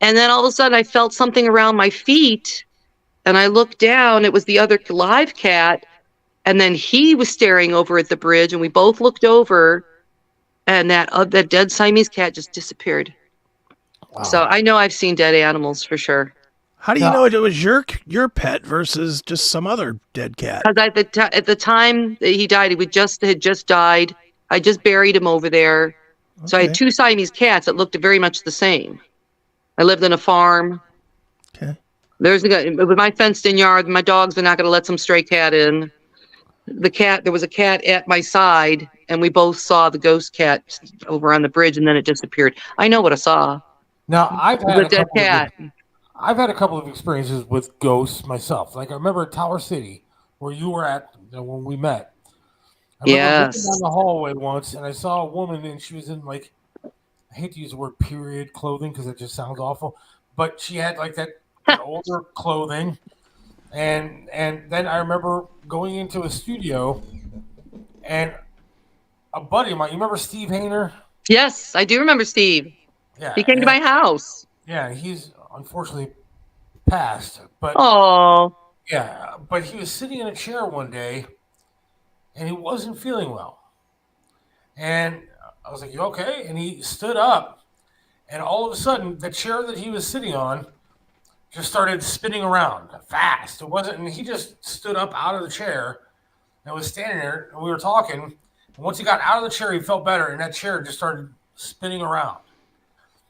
and then all of a sudden I felt something around my feet, and I looked down. It was the other live cat, and then he was staring over at the bridge, and we both looked over, and that dead Siamese cat just disappeared. Wow. So I know I've seen dead animals for sure. How do you know it was your pet versus just some other dead cat? Because at the time that he died, had just died. I just buried him over there. Okay. So I had 2 Siamese cats that looked very much the same. I lived in a farm. Okay. With my fenced-in yard, my dogs were not going to let some stray cat in. There was a cat at my side, and we both saw the ghost cat over on the bridge, and then it disappeared. I know what I saw. Now I've had a dead cat. I've had a couple of experiences with ghosts myself. Like I remember at Tower City, where you were at when we met. I remember looking down the hallway once, and I saw a woman, and she was in like, I hate to use the word period clothing because it just sounds awful, but she had like that older clothing, and then I remember going into a studio, and a buddy of mine. You remember Steve Hayner? Yes, I do remember Steve. Yeah, he came to my house. Yeah, he's unfortunately passed, but but he was sitting in a chair one day and he wasn't feeling well, and I was like, "You okay?" And he stood up, and all of a sudden the chair that he was sitting on just started spinning around fast. It wasn't, and he just stood up out of the chair and was standing there, and we were talking, and once he got out of the chair he felt better, and that chair just started spinning around.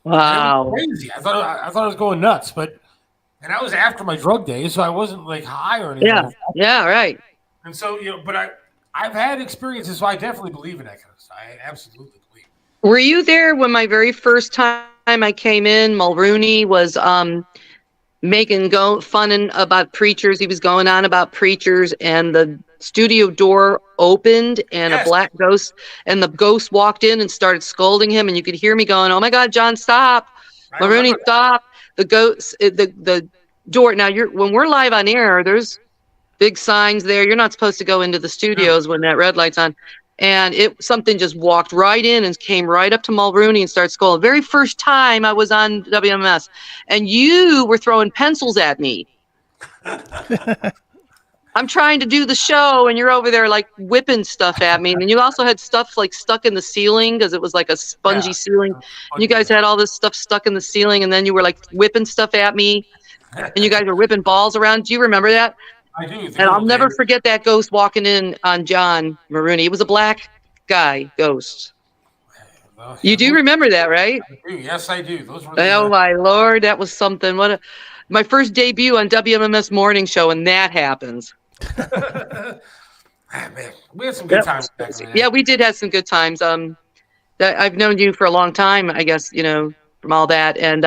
Wow. It was crazy. I thought I was going nuts, and that was after my drug days, so I wasn't like high or anything. Yeah, like that. Yeah, right. And so, but I've had experiences, so I definitely beve in that kind of stuff. I absolutely believe. Were you there when my very first time I came in? Mulrooney was making fun about preachers. He was going on about preachers, and the studio door opened, and a black ghost, and the ghost walked in and started scolding him, and you could hear me going, "Oh my God, John, stop! Mulrooney, stop!" The ghost, the door. Now when we're live on air, there's big signs there. You're not supposed to go into the studios when that red light's on. And something just walked right in and came right up to Mulrooney and started scolding. Very first time I was on WMS, and you were throwing pencils at me. I'm trying to do the show, and you're over there like whipping stuff at me. And you also had stuff like stuck in the ceiling because it was like a spongy ceiling. And you guys had all this stuff stuck in the ceiling, and then you were like whipping stuff at me, and you guys were whipping balls around. Do you remember that? I do. And I'll never forget that ghost walking in on John Mulrooney. It was a black guy ghost. You do remember that, right? I do. Yes, I do. Those were my Lord, that was something. My first debut on WMMS morning show, and that happens. Man, we had some good times back then. Yeah, we did have some good times. I've known you for a long time, I guess, from all that. And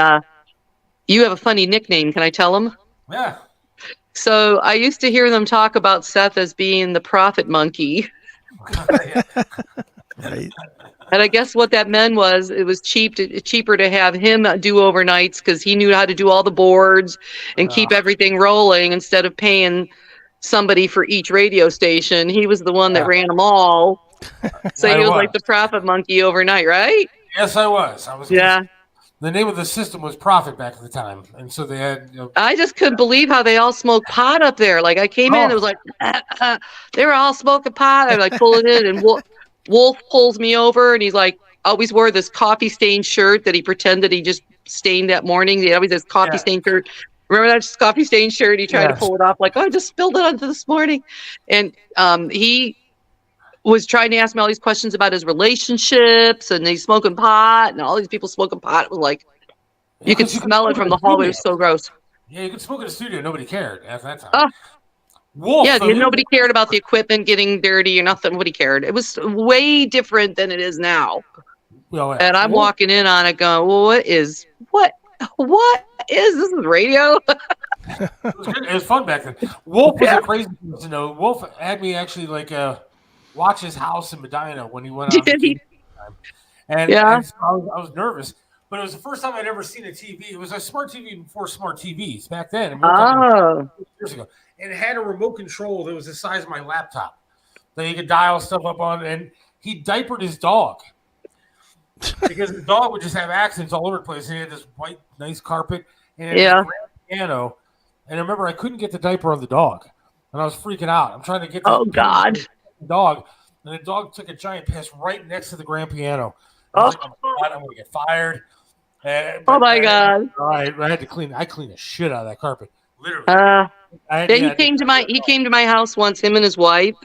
you have a funny nickname. Can I tell them? Yeah. So I used to hear them talk about Seth as being the prophet monkey. Right. And I guess what that meant was it was cheaper to have him do overnights because he knew how to do all the boards and keep everything rolling instead of paying somebody for each radio station. He was the one that ran them all. So he was like the prophet monkey overnight, right? Yes, I was. Yeah. The name of the system was Profit back at the time. And so they had... I just couldn't believe how they all smoked pot up there. Like I came in, it was like, they were all smoking pot. I like pulling it and Wolf pulls me over and he's like, always wore this coffee stained shirt that he pretended he just stained that morning. He always has coffee stained shirt. Remember that coffee stained shirt? He tried to pull it off like, oh, I just spilled it onto this morning. And he was trying to ask me all these questions about his relationships and he's smoking pot and all these people smoking pot. It was like, you could smell it from the hallway. It was so gross. Yeah, you could smoke in the studio. Nobody cared at that time. Wolf, nobody cared about the equipment getting dirty or nothing. Nobody cared. It was way different than it is now. Well, and I'm walking in on it going, well, what is this radio? It was fun back then. Wolf was a crazy person, though. Wolf had me actually watch his house in Medina when he went on vacation. And so I was nervous. But it was the first time I'd ever seen a TV. It was a smart TV before smart TVs back then. Years ago. And it had a remote control that was the size of my laptop that he could dial stuff up on. And he diapered his dog because the dog would just have accidents all over the place. And he had this white, nice carpet and it had a grand piano. And I remember I couldn't get the diaper on the dog. And I was freaking out. I'm trying to get the dog. And the dog took a giant piss right next to the grand piano. I was like, oh my God, I'm going to get fired. Oh my God! I had to clean. I cleaned the shit out of that carpet, literally. He came to my house once, him and his wife,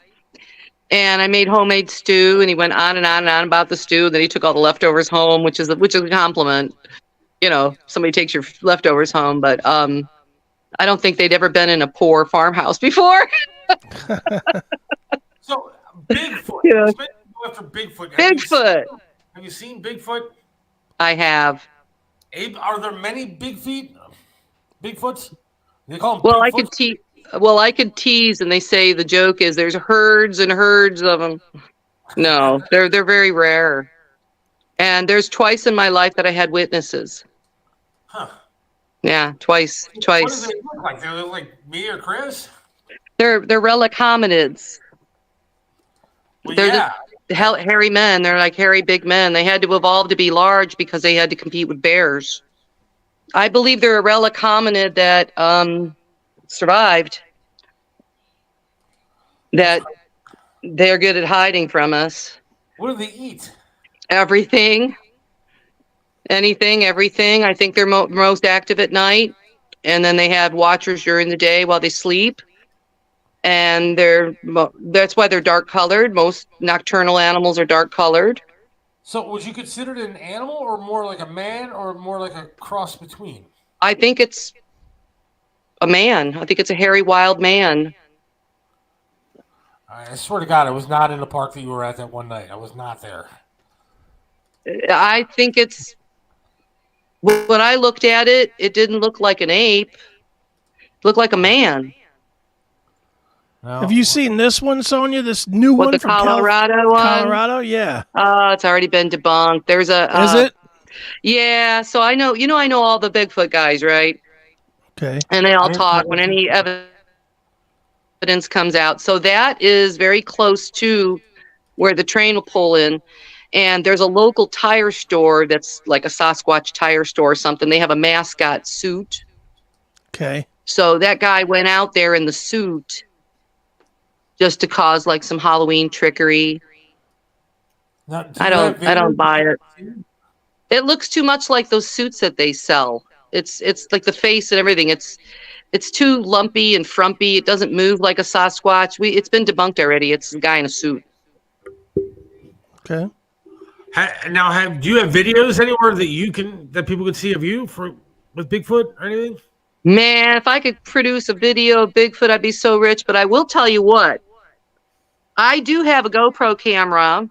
and I made homemade stew, and he went on and on and on about the stew. Then he took all the leftovers home, which is a compliment. You know, somebody takes your leftovers home, but I don't think they'd ever been in a poor farmhouse before. So Bigfoot. Yeah. After Bigfoot. Have you seen Bigfoot? I have. Abe, are there many Bigfoots? They call them well, Bigfoots? I could tease, and they say the joke is there's herds and herds of them. No, they're very rare. And there's twice in my life that I had witnesses. Huh. Yeah, twice. What do they look like? They look like me or Chris? They're relic hominids. Well, they're hairy men. They're like hairy big men. They had to evolve to be large because they had to compete with bears. I believe they're a relic hominid that survived. That they're good at hiding from us. What do they eat? Everything. Anything, everything. I think they're most active at night. And then they have watchers during the day while they sleep. And that's why they're dark colored. Most nocturnal animals are dark colored. So would you consider it an animal or more like a man or more like a cross between? I think it's a man. I think it's a hairy wild man. I swear to God, I was not in the park that you were at that one night. I was not there. I think it's, when I looked at it, it didn't look like an ape. It looked like a man. No. Have you seen this one, Sonya? This new one from Colorado one? Colorado, yeah. It's already been debunked. There's a. Is it? Yeah. So I know. I know all the Bigfoot guys, right? Okay. And they all talk when any evidence comes out. So that is very close to where the train will pull in. And there's a local tire store that's like a Sasquatch tire store or something. They have a mascot suit. Okay. So that guy went out there in the suit just to cause like some Halloween trickery. Now, I don't buy it. It looks too much like those suits that they sell. It's like the face and everything. It's too lumpy and frumpy. It doesn't move like a Sasquatch. It's been debunked already. It's a guy in a suit. Okay. Now, do you have videos anywhere that people can see of you with Bigfoot or anything? Man, if I could produce a video of Bigfoot, I'd be so rich. But I will tell you what. I do have a GoPro camera.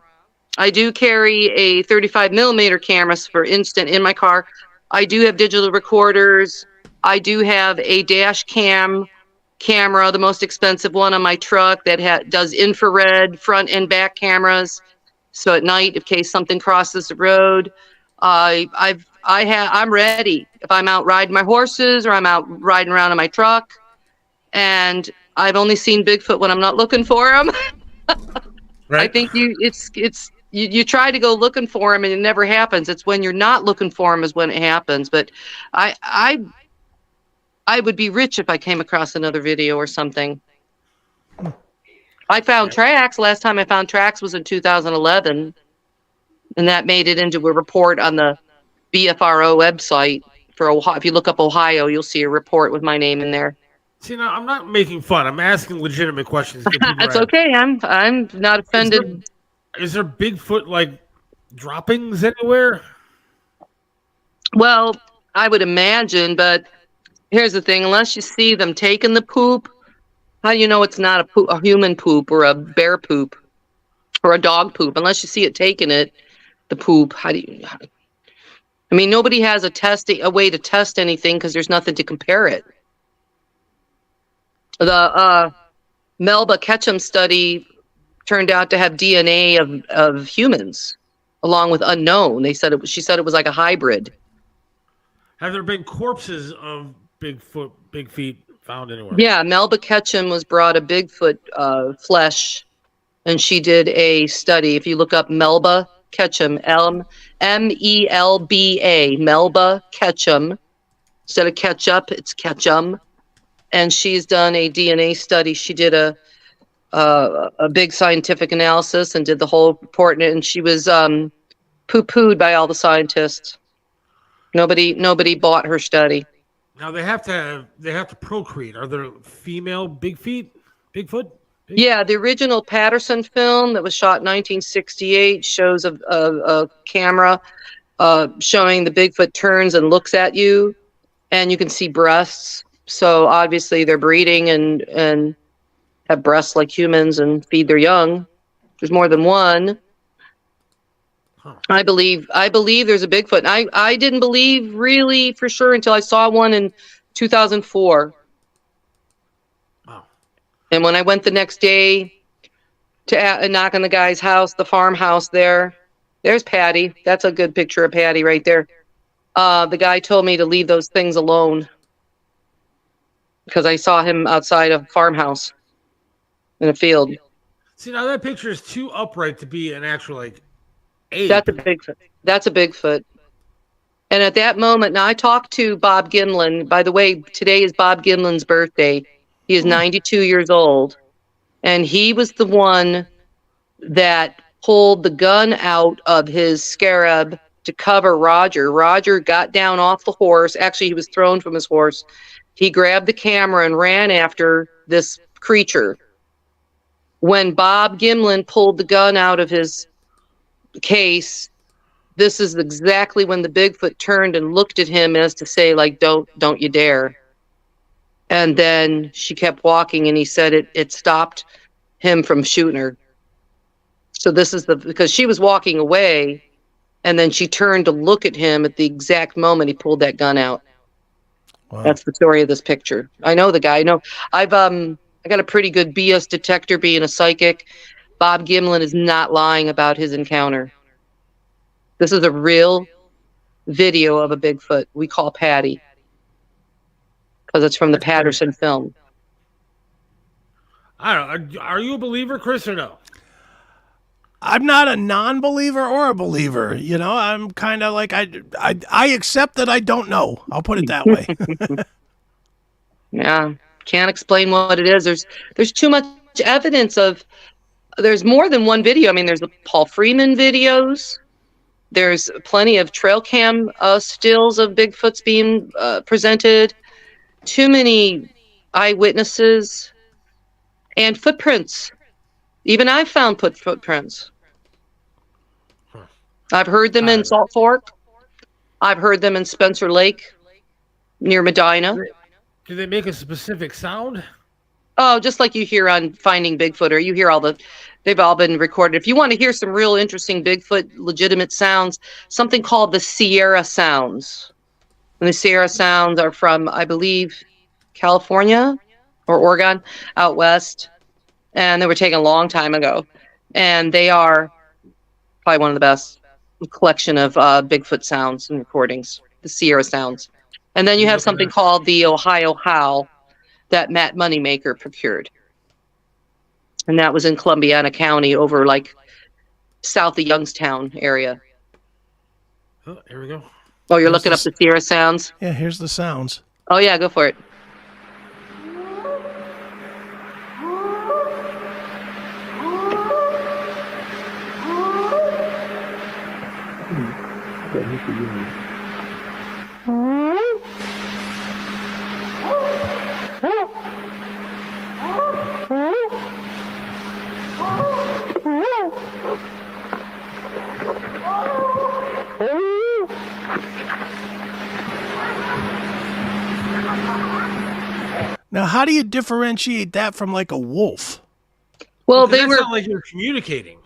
I do carry a 35 millimeter camera for instant in my car. I do have digital recorders. I do have a dash camera, the most expensive one on my truck that does infrared front and back cameras. So at night, in case something crosses the road, I'm ready. If I'm out riding my horses or I'm out riding around in my truck, and I've only seen Bigfoot when I'm not looking for him. Right. I think you try to go looking for him and it never happens. It's when you're not looking for him is when it happens. But I would be rich if I came across another video or something. I found tracks. Last time I found tracks was in 2011, and that made it into a report on the BFRO website for Ohio. If you look up Ohio, you'll see a report with my name in there. See, now I'm not making fun. I'm asking legitimate questions. That's okay. I'm not offended. Is there Bigfoot like droppings anywhere? Well, I would imagine, but here's the thing: unless you see them taking the poop, how do you know it's not a human poop or a bear poop or a dog poop? Unless you see it taking the poop, how do you? I mean, nobody has a way to test anything because there's nothing to compare it. The Melba Ketchum study turned out to have DNA of humans, along with unknown. She said it was like a hybrid. Have there been corpses of Bigfoot, Big Feet found anywhere? Yeah, Melba Ketchum was brought a Bigfoot flesh, and she did a study. If you look up Melba Ketchum, Melba, Melba Ketchum. Instead of ketchup, it's Ketchum. And she's done a DNA study. She did a big scientific analysis and did the whole report. And she was poo-pooed by all the scientists. Nobody bought her study. Now they have to procreate. Are there female Bigfoot? Yeah, the original Patterson film that was shot in 1968 shows a camera showing the Bigfoot turns and looks at you, and you can see breasts. So obviously they're breeding and have breasts like humans and feed their young. There's more than one. Huh. I believe there's a Bigfoot. I didn't believe really for sure until I saw one in 2004. Wow. And when I went the next day to knock on the guy's house, the farmhouse there's Patty. That's a good picture of Patty right there. The guy told me to leave those things alone, because I saw him outside a farmhouse in a field. See, now that picture is too upright to be an actual ape. That's a Bigfoot. And at that moment, now I talked to Bob Gimlin. By the way, today is Bob Gimlin's birthday. He is 92 years old. And he was the one that pulled the gun out of his scarab to cover Roger. Roger got down off the horse. Actually, he was thrown from his horse. He grabbed the camera and ran after this creature. When Bob Gimlin pulled the gun out of his case, this is exactly when the Bigfoot turned and looked at him as to say, like, don't you dare. And then she kept walking, and he said it stopped him from shooting her. So this is because she was walking away, and then she turned to look at him at the exact moment he pulled that gun out. Wow. That's the story of this picture. I know the guy. I know I got a pretty good BS detector being a psychic. Bob Gimlin is not lying about his encounter. This is a real video of a Bigfoot we call Patty, because it's from the Patterson film. I don't know. Are you a believer, Chris, or no? I'm not a non-believer or a believer. You know, I'm kind of like I accept that I don't know. I'll put it that way. Yeah, can't explain what it is. There's too much evidence of. There's more than one video. I mean, there's the Paul Freeman videos. There's plenty of trail cam stills of Bigfoots being presented. Too many eyewitnesses and footprints. Even I've found footprints. I've heard them in Salt Fork. I've heard them in Spencer Lake near Medina. Do they make a specific sound? Oh, just like you hear on Finding Bigfoot, or you hear they've all been recorded. If you want to hear some real interesting Bigfoot legitimate sounds, something called the Sierra sounds. And the Sierra Sounds are from, I believe, California or Oregon, out west. And they were taken a long time ago. And they are probably one of the best collection of Bigfoot sounds and recordings, the Sierra Sounds. And then you have something called the Ohio Howl that Matt Moneymaker procured. And that was in Columbiana County over like south of Youngstown area. Oh, here we go. Oh, you're looking up the Sierra Sounds? Yeah, here's the sounds. Oh, yeah, go for it. Now, how do you differentiate that from like a wolf? Well, they were like you're communicating.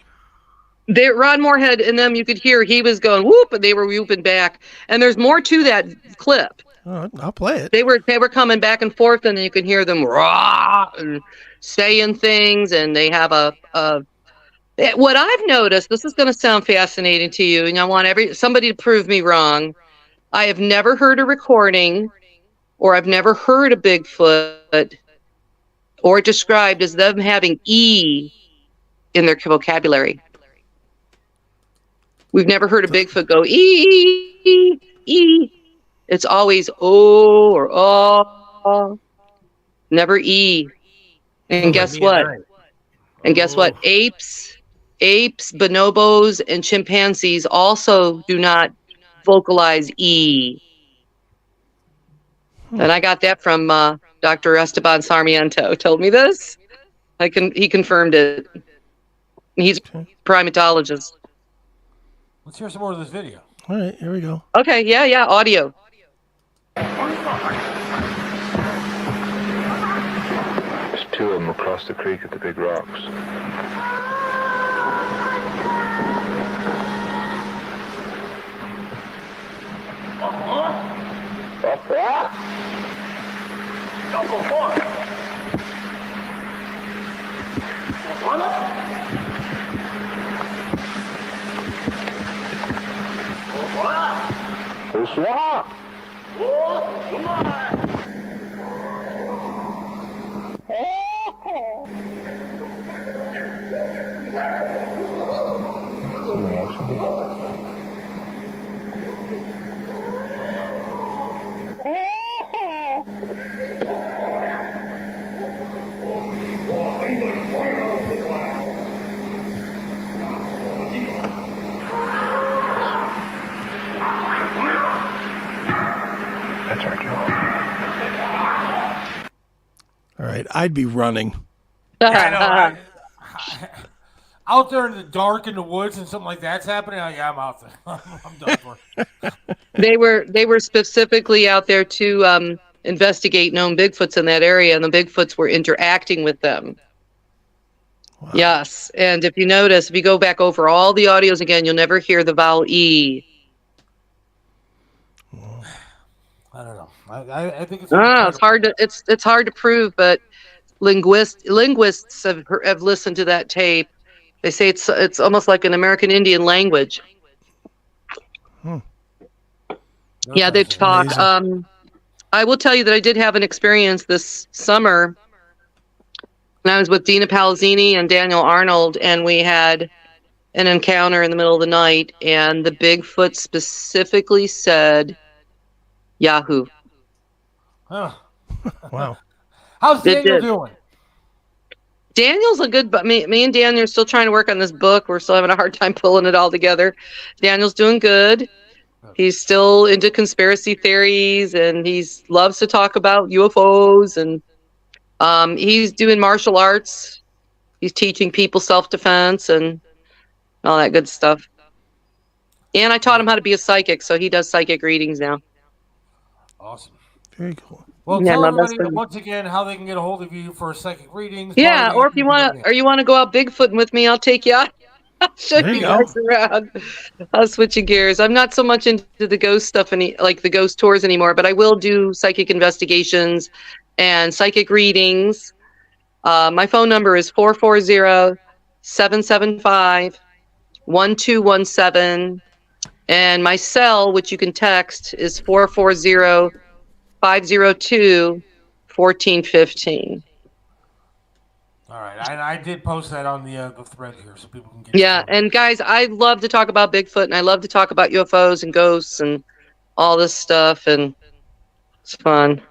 Ron Moorhead and them, you could hear he was going whoop, and they were whooping back. And there's more to that clip. I'll play it. They were coming back and forth, and then you can hear them rah and saying things, and they have what I've noticed. This is going to sound fascinating to you, and I want somebody to prove me wrong. I have never heard a recording, or I've never heard a Bigfoot, or described as them having E in their vocabulary. We've never heard a Bigfoot go E, E. It's always O or O, never E. And guess what? And guess what? Apes, bonobos, and chimpanzees also do not vocalize E. And I got that from Dr. Esteban Sarmiento. Told me this. He confirmed it. He's a primatologist. Let's hear some more of this video. All right, here we go. Okay, yeah, audio. There's two of them across the creek at the big rocks. All right, I'd be running. I know. Out there in the dark in the woods and something like that's happening. I'm out there. I'm done for. They were specifically out there to investigate known Bigfoots in that area, and the Bigfoots were interacting with them. Wow. Yes, and if you notice, if you go back over all the audios again, you'll never hear the vowel E. I don't know. I think it's. It's hard to it's hard to prove, but linguists have listened to that tape. They say it's almost like an American Indian language. Yeah, they talk. I will tell you that I did have an experience this summer when I was with Dina Palazzini and Daniel Arnold, and we had an encounter in the middle of the night, and the Bigfoot specifically said Yahoo. Huh. Wow. How's Daniel doing? Daniel's a good, but me and Daniel are still trying to work on this book. We're still having a hard time pulling it all together. Daniel's doing good. He's still into conspiracy theories, and he loves to talk about UFOs, and he's doing martial arts. He's teaching people self-defense and all that good stuff. And I taught him how to be a psychic, so he does psychic readings now. Awesome. Very cool. Well, tell everybody once again how they can get a hold of you for psychic readings. Yeah, or if you want to go out Bigfooting with me, I'll take you out. Show you guys around. I'll switching gears. I'm not so much into the ghost stuff, like the ghost tours anymore, but I will do psychic investigations and psychic readings. My phone number is 440-775-1217. And my cell, which you can text, is 440-502-1415. All right, I did post that on the thread here, so people can get. Yeah, and guys, I love to talk about Bigfoot, and I love to talk about UFOs and ghosts and all this stuff, and it's fun.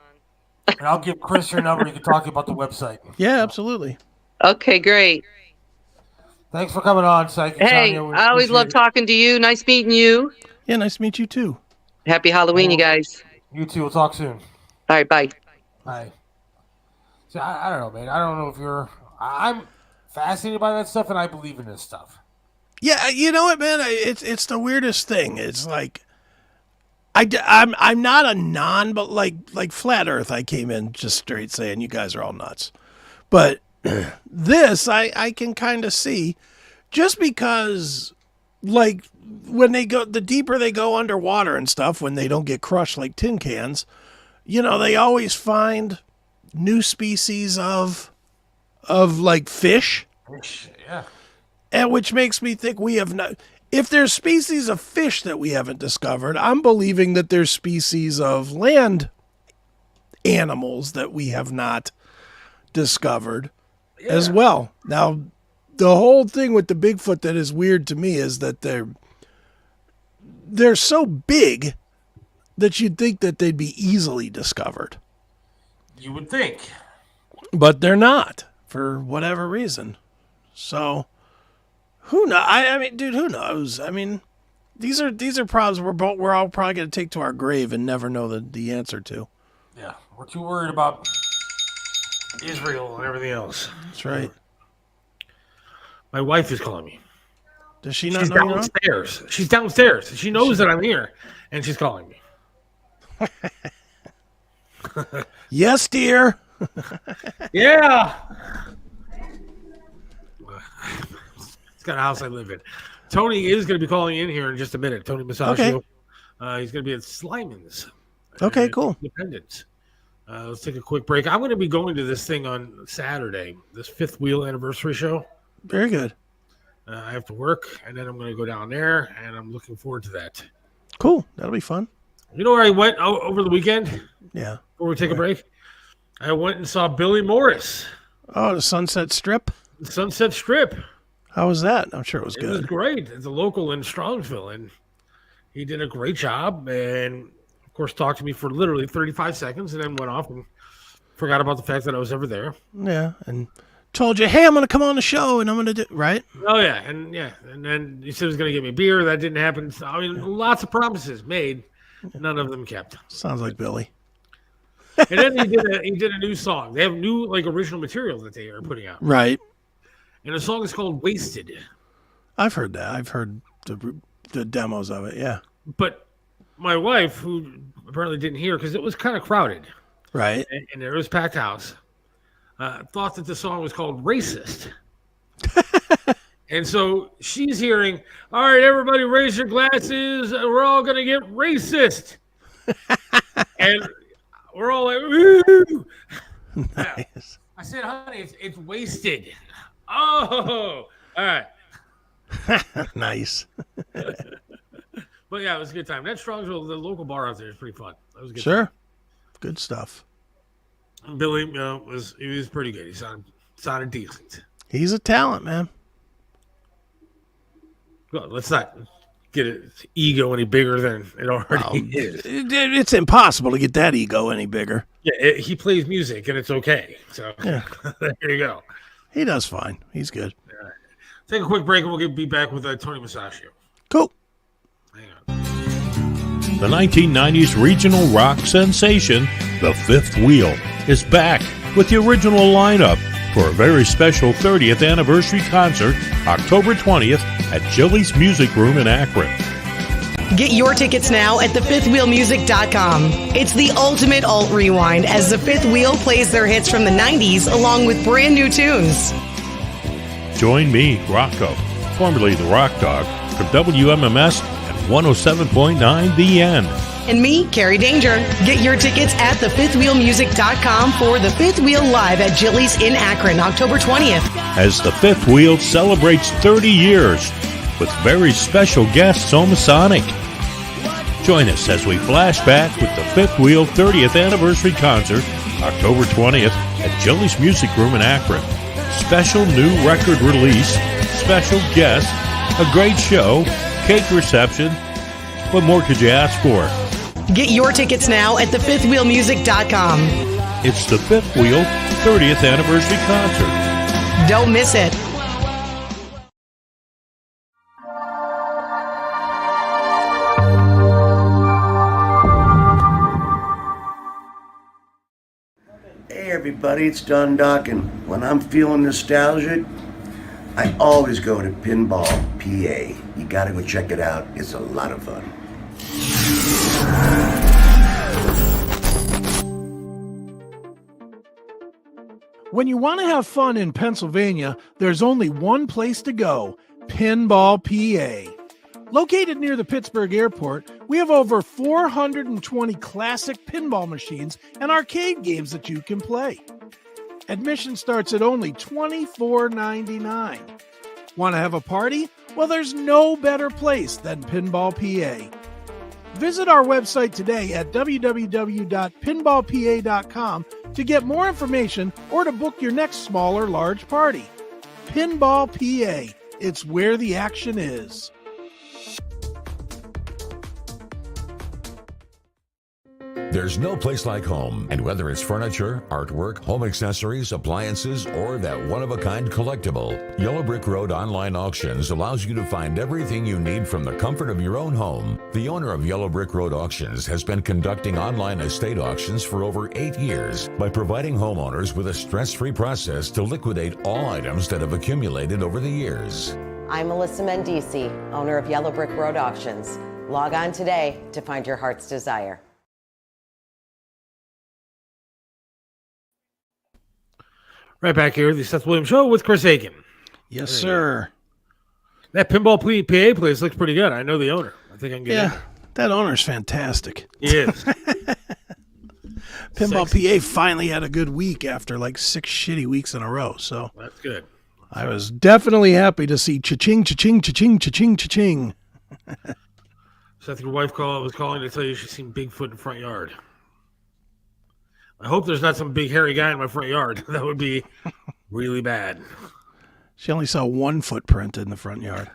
And I'll give Chris your number. You can talk about the website. Yeah, absolutely. Okay, great. Thanks for coming on, Psychic Hey, Sonya. I always love talking to you. Nice meeting you. Yeah, nice to meet you too. Happy Halloween, you guys. You too. We'll talk soon. All right, bye. Bye. See, I don't know, man. I don't know if you're. I'm fascinated by that stuff, and I believe in this stuff. Yeah, you know what, man? It's the weirdest thing. It's like I'm not a but like Flat Earth. I came in just straight saying you guys are all nuts, but this I can kind of see, just because like when they go, the deeper they go underwater and stuff, when they don't get crushed like tin cans, you know, they always find new species of like fish. Yeah. And which makes me think we have not. If there's species of fish that we haven't discovered, I'm believing that there's species of land animals that we have not discovered as well. Now, the whole thing with the Bigfoot that is weird to me is that they're so big that you'd think that they'd be easily discovered. You would think. But they're not, for whatever reason. So, who knows? I mean, dude, who knows? I mean, these are problems we're all probably going to take to our grave and never know the answer to. Yeah, we're too worried about Israel and everything else. That's right. My wife is calling me. Does she not She's know you're on? downstairs. She's downstairs. She knows that I'm here, and she's calling me. Yes, dear. Yeah. It's got a house I live in. Tony is going to be calling in here in just a minute. Tony Masaccio. Okay. He's going to be at Slyman's. Okay, cool. Independence. Let's take a quick break. I'm going to be going to this thing on Saturday, this Fifth Wheel anniversary show. Very good. I have to work, and then I'm going to go down there, and I'm looking forward to that. Cool. That'll be fun. You know where I went over the weekend? Yeah. Before we take a break? I went and saw Billy Morris. Oh, the Sunset Strip? The Sunset Strip. How was that? I'm sure it was good. It was great. It's a local in Strongsville, and he did a great job, and of course talked to me for literally 35 seconds and then went off and forgot about the fact that I was ever there. Yeah, and told you, hey, I'm going to come on the show, and I'm going to do, right? Oh, yeah, and then he said he was going to give me beer. That didn't happen. So, I mean, lots of promises made, none of them kept. Sounds like Billy. And then he did a new song. They have new, like, original material that they are putting out. Right. And the song is called Wasted. I've heard that. I've heard the demos of it, yeah. But my wife, who apparently didn't hear because it was kind of crowded. Right. And there was packed house, thought that the song was called Racist. And so she's hearing, all right, everybody raise your glasses. We're all going to get racist. And we're all like, ooh. Nice. I said, honey, it's wasted. Oh, all right. Nice. But yeah, it was a good time. That Strongsville, the local bar out there, is pretty fun. That was a good. Sure. Time. Good stuff. Billy, he was pretty good. He sounded decent. He's a talent, man. Well, let's not get his ego any bigger than it already is. It's impossible to get that ego any bigger. Yeah, he plays music and it's okay. So yeah. There you go. He does fine. He's good. All right. Take a quick break and we'll be back with Tony Masaccio. Cool. Hang on. The 1990s regional rock sensation, The Fifth Wheel, is back with the original lineup for a very special 30th anniversary concert, October 20th at Chili's Music Room in Akron. Get your tickets now at thefifthwheelmusic.com. It's the ultimate alt rewind as the Fifth Wheel plays their hits from the 90s along with brand new tunes. Join me, Rocco, formerly the Rock Dog, from WMMS and 107.9 The End. And me, Carrie Danger. Get your tickets at thefifthwheelmusic.com for The Fifth Wheel Live at Jilly's in Akron, October 20th. As the Fifth Wheel celebrates 30 years with very special guests on Masonic. Join us as we flash back with the Fifth Wheel 30th Anniversary Concert, October 20th at Jilly's Music Room in Akron. Special new record release, special guests, a great show, cake reception. What more could you ask for? Get your tickets now at thefifthwheelmusic.com. It's the Fifth Wheel 30th Anniversary Concert. Don't miss it. Hey everybody, it's Don Doc, and when I'm feeling nostalgic, I always go to Pinball PA. You gotta go check it out. It's a lot of fun. When you want to have fun in Pennsylvania, there's only one place to go, Pinball PA. Located near the Pittsburgh airport, we have over 420 classic pinball machines and arcade games that you can play. Admission starts at only $24.99. Want to have a party? Well, there's no better place than Pinball PA. Visit our website today at www.pinballpa.com to get more information or to book your next small or large party. Pinball PA. It's where the action is. There's no place like home, and whether it's furniture, artwork, home accessories, appliances, or that one-of-a-kind collectible, Yellow Brick Road Online Auctions allows you to find everything you need from the comfort of your own home. The owner of Yellow Brick Road Auctions has been conducting online estate auctions for over 8 years by providing homeowners with a stress-free process to liquidate all items that have accumulated over the years. I'm Melissa Mendici, owner of Yellow Brick Road Auctions. Log on today to find your heart's desire. Right back here, the Seth Williams Show with Chris Aiken. Yes, sir. That Pinball PA place looks pretty good. I know the owner. I think I can get in. That owner's fantastic. He is. Pinball PA finally had a good week after like 6 shitty weeks in a row. So that's good. I was definitely happy to see cha-ching, cha-ching, cha-ching, cha-ching, cha-ching. Seth, your wife was calling to tell you she's seen Bigfoot in the front yard. I hope there's not some big hairy guy in my front yard. That would be really bad. She only saw one footprint in the front yard.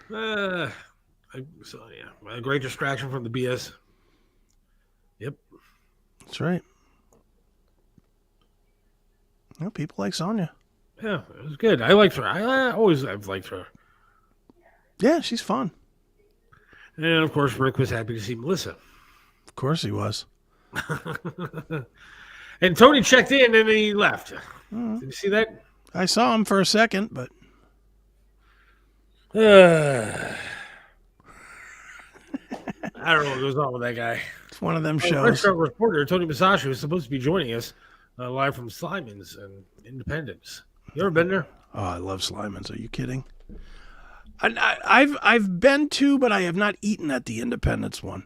Yeah. A great distraction from the BS. Yep. That's right. Well, people like Sonya. Yeah, it was good. I liked her. I've liked her. Yeah, she's fun. And, of course, Rick was happy to see Melissa. Of course he was. And Tony checked in and then he left. Did you see that? I saw him for a second, but I don't know what goes on with that guy. It's one of them shows. Restaurant reporter Tony Masashi was supposed to be joining us live from Slyman's and Independence. You ever been there? Oh, I love Slyman's. Are you kidding? I've been to, but I have not eaten at the Independence one.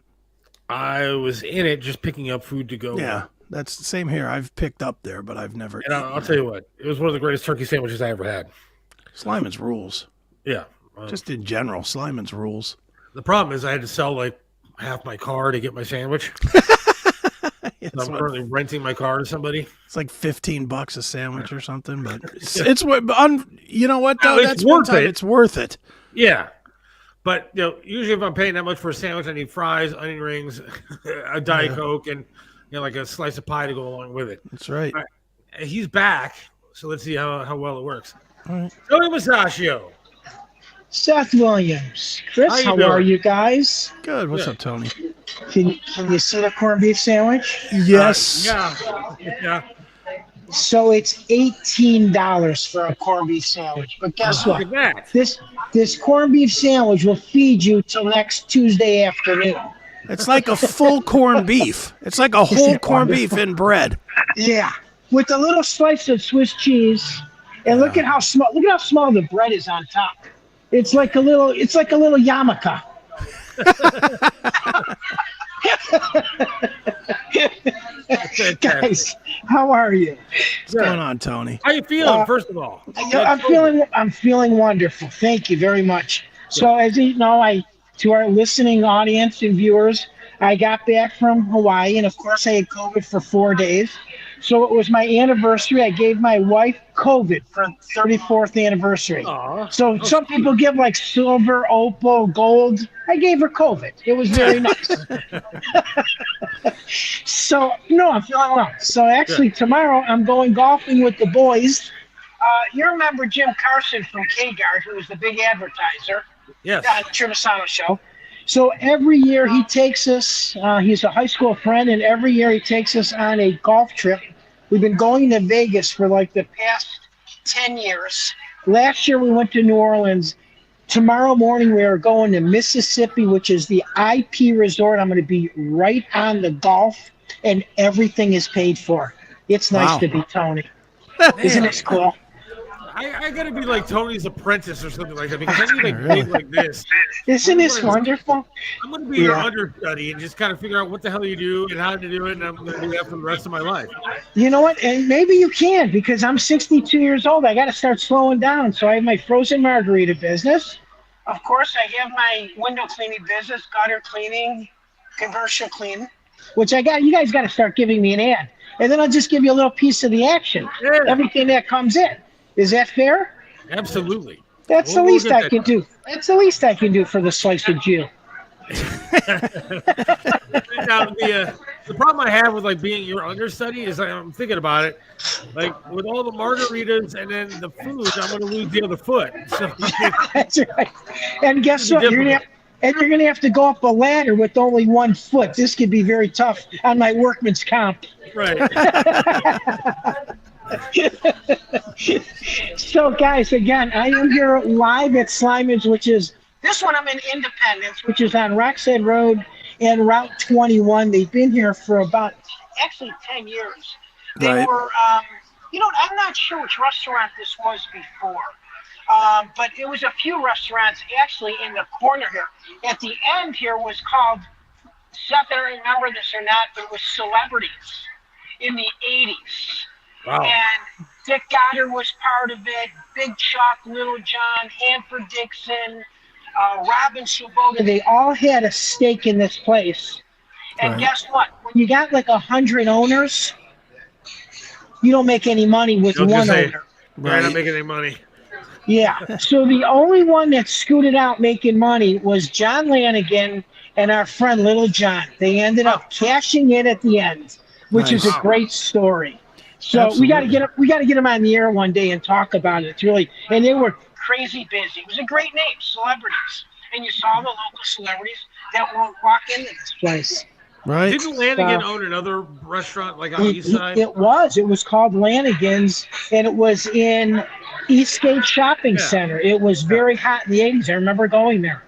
I was in it just picking up food to go. Yeah, that's the same here. I've picked up there, but I've never eaten. I'll tell you what, it was one of the greatest turkey sandwiches I ever had. Slyman's rules. Yeah. Just in general, Slyman's rules. The problem is I had to sell like half my car to get my sandwich. Yeah, I'm currently renting my car to somebody. It's like $15 a sandwich or something, but it's you know what though? That's worth it. It's worth it. Yeah. But usually if I'm paying that much for a sandwich, I need fries, onion rings, a Diet Coke, and like a slice of pie to go along with it. That's right. All right. He's back, so let's see how well it works. All right. Tony Masaccio. Seth Williams. Chris, how are you guys? Good. What's up, Tony? Can you see the corned beef sandwich? Yes. Yeah. So it's $18 for a corned beef sandwich. But guess what? This corned beef sandwich will feed you till next Tuesday afternoon. It's like a full corned beef. It's like a whole corned beef in bread. Yeah. With a little slice of Swiss cheese And look at how small the bread is on top. It's like a little yarmulke. Guys, how are you? What's going on, Tony? How you feeling, first of all? I'm feeling wonderful. Thank you very much. So as you know, to our listening audience and viewers, I got back from Hawaii, and of course I had COVID for 4 days. So it was my anniversary. I gave my wife COVID for 34th anniversary. Aww. So some people give like silver, opal, gold. I gave her COVID. It was very nice. So, no, I'm feeling well. So actually tomorrow I'm going golfing with the boys. You remember Jim Carson from K-Guard, who was the big advertiser? Yes. On the Trimisano Show. So every year he takes us, he's a high school friend, and every year he takes us on a golf trip. We've been going to Vegas for like the past 10 years. Last year we went to New Orleans. Tomorrow morning we are going to Mississippi, which is the IP resort. I'm going to be right on the Gulf, and everything is paid for. It's nice to be Tony. Isn't it cool? I gotta be like Tony's apprentice or something like that because I need like big like this. Isn't this wonderful? I'm gonna be your understudy and just kind of figure out what the hell you do and how to do it, and I'm gonna do that for the rest of my life. You know what? And maybe you can, because I'm 62 years old. I got to start slowing down. So I have my frozen margarita business. Of course, I have my window cleaning business, gutter cleaning, commercial cleaning, which I got. You guys got to start giving me an ad, and then I'll just give you a little piece of the action. Yeah. Everything that comes in. Is that fair? Absolutely. That's the least I can do. That's the least I can do for the slice of Jew. Now, the problem I have with like being your understudy is I'm thinking about it, like with all the margaritas and then the food, I'm going to lose the other foot. So, that's right. And guess what? You're gonna have to go up a ladder with only 1 foot. This could be very tough on my workman's comp. Right. So, guys, again, I am here live at Sliman's, which is this one. I'm in Independence, which is on Rockstead Road and Route 21. They've been here for about 10 years. They were, I'm not sure which restaurant this was before, but it was a few restaurants actually in the corner here. At the end here was called, Seth, I don't remember this or not, but it was Celebrities in the 80s. Wow. And Dick Goddard was part of it, Big Chuck, Little John, Hanford Dixon, Robin Swoboda. They all had a stake in this place. And guess what? When you got like 100 owners, you don't make any money with one owner. Right, not making any money. Yeah. So the only one that scooted out making money was John Lanigan and our friend Little John. They ended up cashing in at the end, which is a great story. So we got to get them on the air one day and talk about it. It's really, and they were crazy busy. It was a great name, Celebrities, and you saw the local celebrities that won't walk into this place. Right? Didn't Lanigan own another restaurant like on the east side? It was called Lanigan's, and it was in Eastgate Shopping Center. It was very hot in the 80s. I remember going there.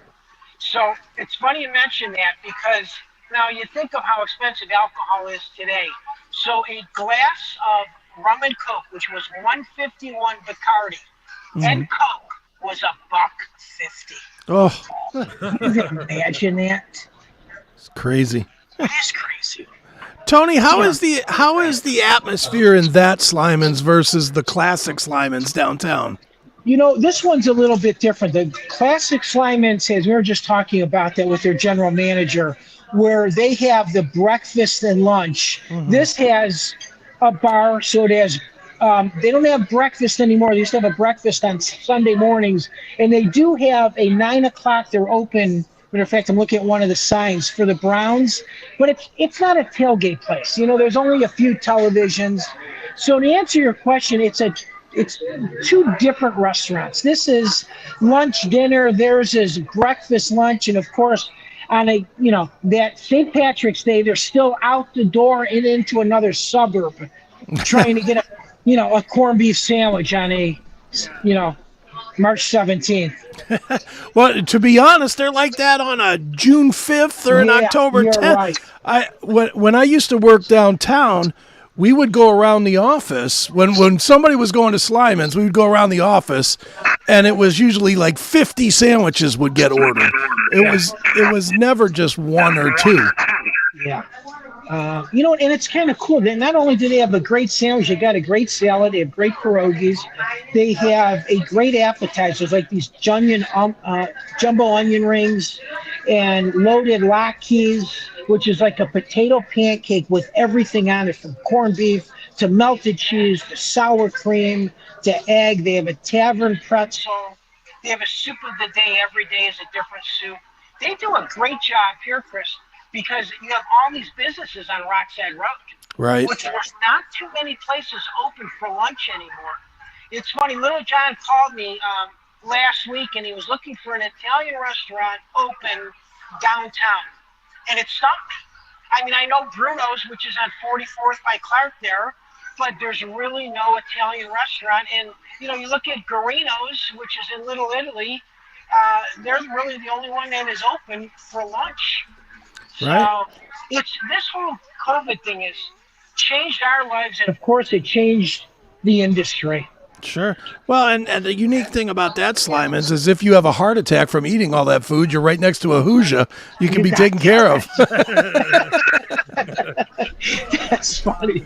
So it's funny you mention that, because now you think of how expensive alcohol is today. So a glass of rum and Coke, which was $1.51 Bacardi, and Coke was $1.50. Oh, you can imagine that. It's crazy. It is crazy. Tony, how is the atmosphere in that Sliman's versus the classic Sliman's downtown? You know, this one's a little bit different. The classic Sliman's, as we were just talking about that with their general manager, where they have the breakfast and lunch. This has a bar, so it has, they don't have breakfast anymore. They used to have a breakfast on Sunday mornings, and they do have a 9 o'clock, they're open. Matter of fact, I'm looking at one of the signs for the Browns, but it's not a tailgate place. You know, there's only a few televisions. So to answer your question, it's 2 different restaurants. This is lunch, dinner. Theirs is breakfast, lunch, and of course, on that St. Patrick's Day, they're still out the door and into another suburb trying to get a corned beef sandwich on March 17th. Well, to be honest, they're like that on a June 5th or an October 10th. Right. When I used to work downtown, we would go around the office when somebody was going to Slyman's. We would go around the office, and it was usually like 50 sandwiches would get ordered. It was never just one or two. Yeah. And it's kind of cool. That not only do they have a great sandwich, they got a great salad, they have great pierogies, they have a great appetizers like these jumbo onion rings and loaded latkes, which is like a potato pancake with everything on it, from corned beef to melted cheese to sour cream to egg. They have a tavern pretzel. They have a soup of the day. Every day is a different soup. They do a great job here, Chris, because you have all these businesses on Rockside Road. Right. Which there's not too many places open for lunch anymore. It's funny, Little John called me last week, and he was looking for an Italian restaurant open downtown. And it stumped me. I mean, I know Bruno's, which is on 44th by Clark there, but there's really no Italian restaurant. And, you look at Garino's, which is in Little Italy, they're really the only one that is open for lunch. Right. So this whole COVID thing has changed our lives, and of course it changed the industry. Sure. Well, and the unique thing about that, Slyman's, is if you have a heart attack from eating all that food, you're right next to a Hoosier. You can be taken care of. That's funny.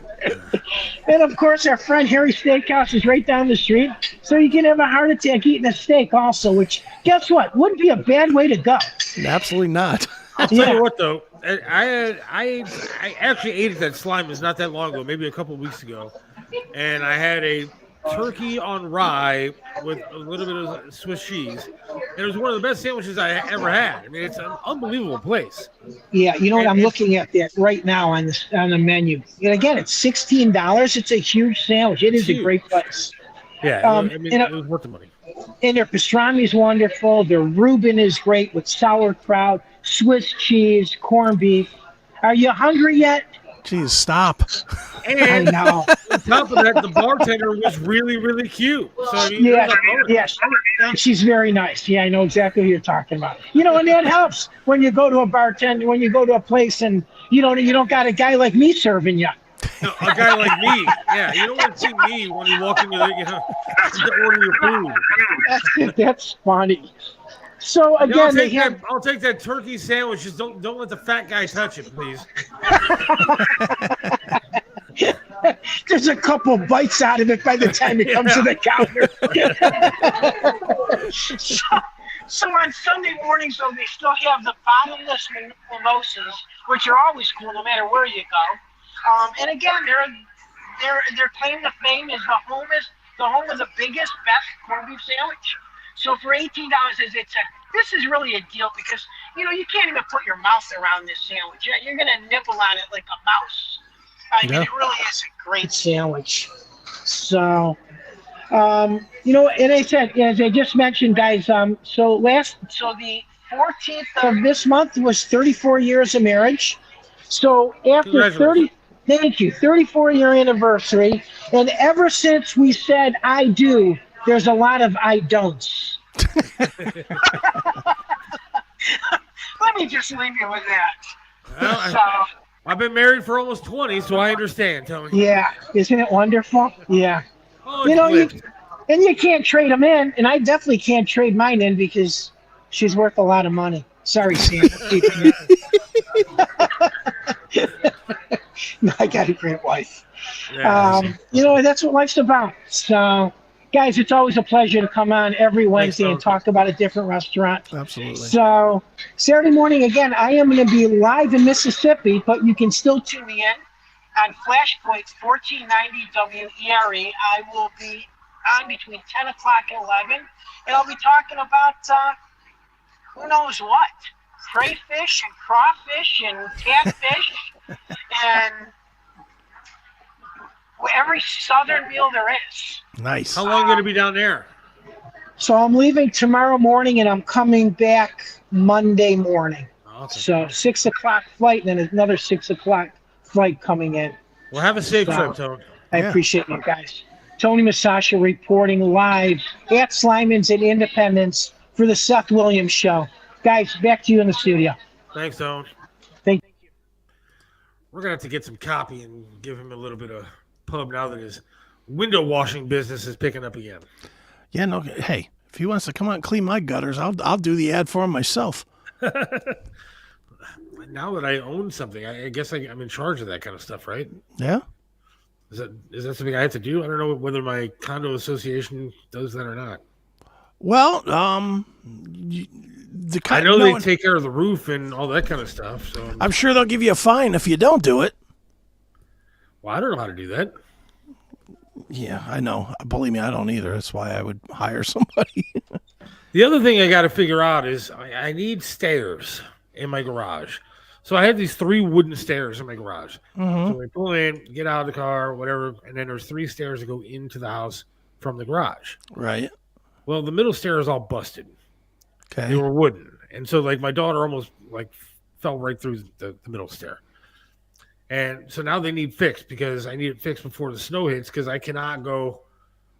And of course, our friend Harry's Steakhouse is right down the street, so you can have a heart attack eating a steak also, which, guess what, wouldn't be a bad way to go. Absolutely not. I'll tell you what, though. I actually ate at that Slyman's not that long ago, maybe a couple of weeks ago, and I had a turkey on rye with a little bit of Swiss cheese. And it was one of the best sandwiches I ever had. I mean, it's an unbelievable place. Yeah, you know what? I'm looking at that right now on the menu. And again, it's $16. It's a huge sandwich. It is a great place. Yeah, it was worth the money. And their pastrami is wonderful. Their Reuben is great with sauerkraut, Swiss cheese, corned beef. Are you hungry yet? Jeez, stop. And I know. on top of that, the bartender was really, really cute. So, I mean, yes, she's very nice. Yeah, I know exactly what you're talking about. And that helps when you go to a bartender, when you go to a place and you don't got a guy like me serving you. No, a guy like me. Yeah, you don't want to see me when you walk into to order your food. That's funny. So again, I'll take that turkey sandwich. Just don't let the fat guy touch it, please. There's a couple bites out of it by the time it comes to the counter. So on Sunday mornings, though, they still have the bottomless mimosas, which are always cool no matter where you go. And again, their claim to fame is the home of the biggest, best corned beef sandwich. So for $18, this is really a deal because you can't even put your mouth around this sandwich. You're gonna nibble on it like a mouse. I mean, it really is a great sandwich. So, and I said, as I just mentioned, guys, so the 14th of this month was 34 years of marriage. So after 34-year anniversary, and ever since we said I do, there's a lot of I don'ts. Let me just leave you with that. Well, I've been married for almost 20, so I understand, Tony. Yeah, isn't it wonderful? Yeah. Oh, you can't trade them in, and I definitely can't trade mine in because she's worth a lot of money. Sorry, Sam. No, I got a great wife. Yeah, that's what life's about. So, guys, it's always a pleasure to come on every Wednesday and talk about a different restaurant. Absolutely. So, Saturday morning, again, I am going to be live in Mississippi, but you can still tune me in on Flashpoint 1490 WERE. I will be on between 10 o'clock and 11, and I'll be talking about who knows what. Crayfish and crawfish and catfish and every southern meal there is. Nice. How long are you going to be down there? So I'm leaving tomorrow morning and I'm coming back Monday morning. Okay. So 6 o'clock flight and then another 6 o'clock flight coming in. Well, have a safe trip, Tony. I appreciate you guys. Tony Masasha reporting live at Slyman's in Independence for the Seth Williams Show. Guys, back to you in the studio. Thanks, Tony. Thank you. we're gonna have to get some copy and give him a little bit of pub now that his window washing business is picking up again. Yeah, no. Hey, if he wants to come out and clean my gutters, I'll do the ad for him myself. Now that I own something, I guess I'm in charge of that kind of stuff, right? Yeah. Is that something I have to do? I don't know whether my condo association does that or not. Well, I know they take care of the roof and all that kind of stuff. So I'm sure they'll give you a fine if you don't do it. Well, I don't know how to do that. Yeah, I know. Believe me, I don't either. That's why I would hire somebody. The other thing I got to figure out is I need stairs in my garage. So I have these 3 wooden stairs in my garage. Mm-hmm. So we pull in, get out of the car, whatever, and then there's 3 stairs that go into the house from the garage. Right. Well, the middle stair is all busted. Okay. They were wooden. And so like my daughter almost like fell right through the middle stair. And so now they need fixed because I need it fixed before the snow hits because I cannot go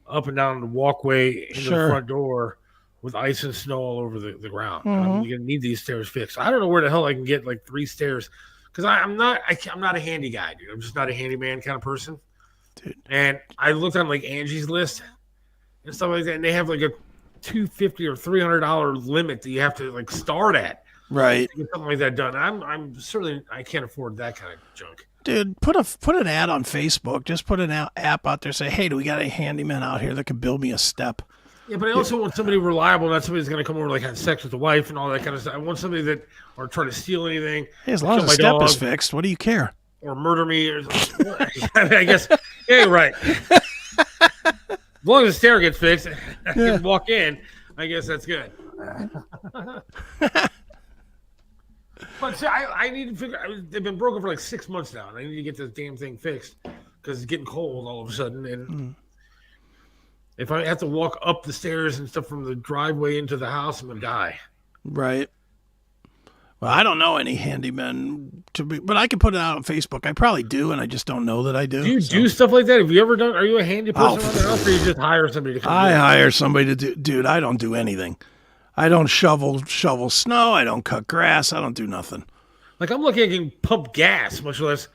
up and down the walkway into the front door with ice and snow all over the ground. Mm-hmm. I'm going to need these stairs fixed. I don't know where the hell I can get like 3 stairs because I'm not a handy guy, dude. I'm just not a handyman kind of person. Dude. And I looked on like Angie's List and stuff like that, and they have like a $250 or $300 limit that you have to like start at. Right. To get something like that done. I'm certainly I can't afford that kind of junk. Dude, put an ad on Facebook. Just put an app out there. Say, hey, do we got a handyman out here that could build me a step? Yeah, but I also want somebody reliable, not somebody that's going to come over like have sex with the wife and all that kind of stuff. I want somebody that or try to steal anything. Hey, as long as the step is fixed, what do you care? Or murder me? Or, I guess. Yeah, right. As long as the stair gets fixed, I can walk in. I guess that's good. But see, I need to figure. They've been broken for like 6 months now, and I need to get this damn thing fixed because it's getting cold all of a sudden. And if I have to walk up the stairs and stuff from the driveway into the house, I'm gonna die. Right. Well, I don't know any handymen but I can put it out on Facebook. I probably do, and I just don't know that I do. Do you do stuff like that? Have you ever done? Are you a handy person around the house, or you just hire somebody to come? I hire somebody to do. Dude, I don't do anything. I don't shovel snow. I don't cut grass. I don't do nothing. Like I'm lucky I can pump gas, much less,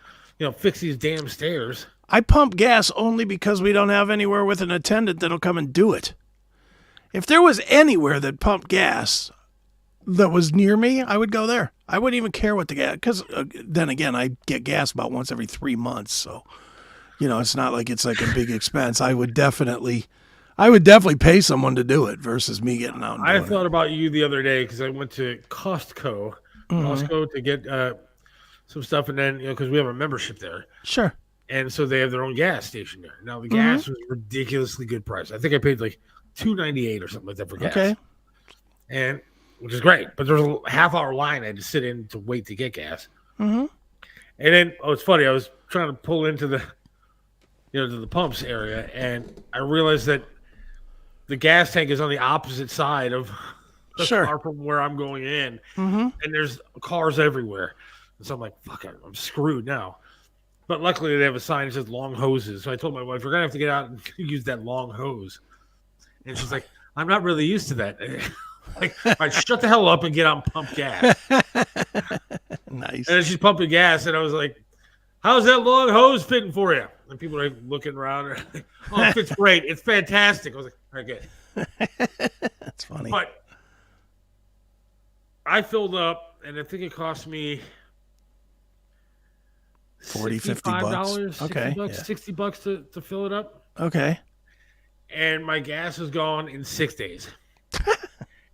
fix these damn stairs. I pump gas only because we don't have anywhere with an attendant that'll come and do it. If there was anywhere that pumped gas that was near me, I would go there. I wouldn't even care what the gas, because then again, I get gas about once every 3 months. So, it's not like it's like a big expense. I would definitely pay someone to do it versus me getting out and doing I thought about you the other day because I went to Costco to get some stuff, and then because we have a membership there. Sure. And so they have their own gas station there. Now the gas was ridiculously good price. I think I paid like $2.98 or something like that for gas. Okay. And which is great, but there's a half-hour line I had to sit in to wait to get gas. Mm-hmm. And then it's funny. I was trying to pull into the to the pumps area, and I realized that the gas tank is on the opposite side of the car from where I'm going in, and there's cars everywhere. And so I'm like, fuck it, I'm screwed now. But luckily they have a sign that says long hoses. So I told my wife, we're going to have to get out and use that long hose. And she's like, I'm not really used to that. Like, all right, shut the hell up and get out and pump gas. Nice. And then she's pumping gas, and I was like, how's that long hose fitting for you? And people are looking around. Like, oh, it fits great. It's fantastic. I was like, all right, good. That's funny. But I filled up, and I think it cost me $40, $50. Okay. $60 to fill it up. Okay. And my gas is gone in 6 days.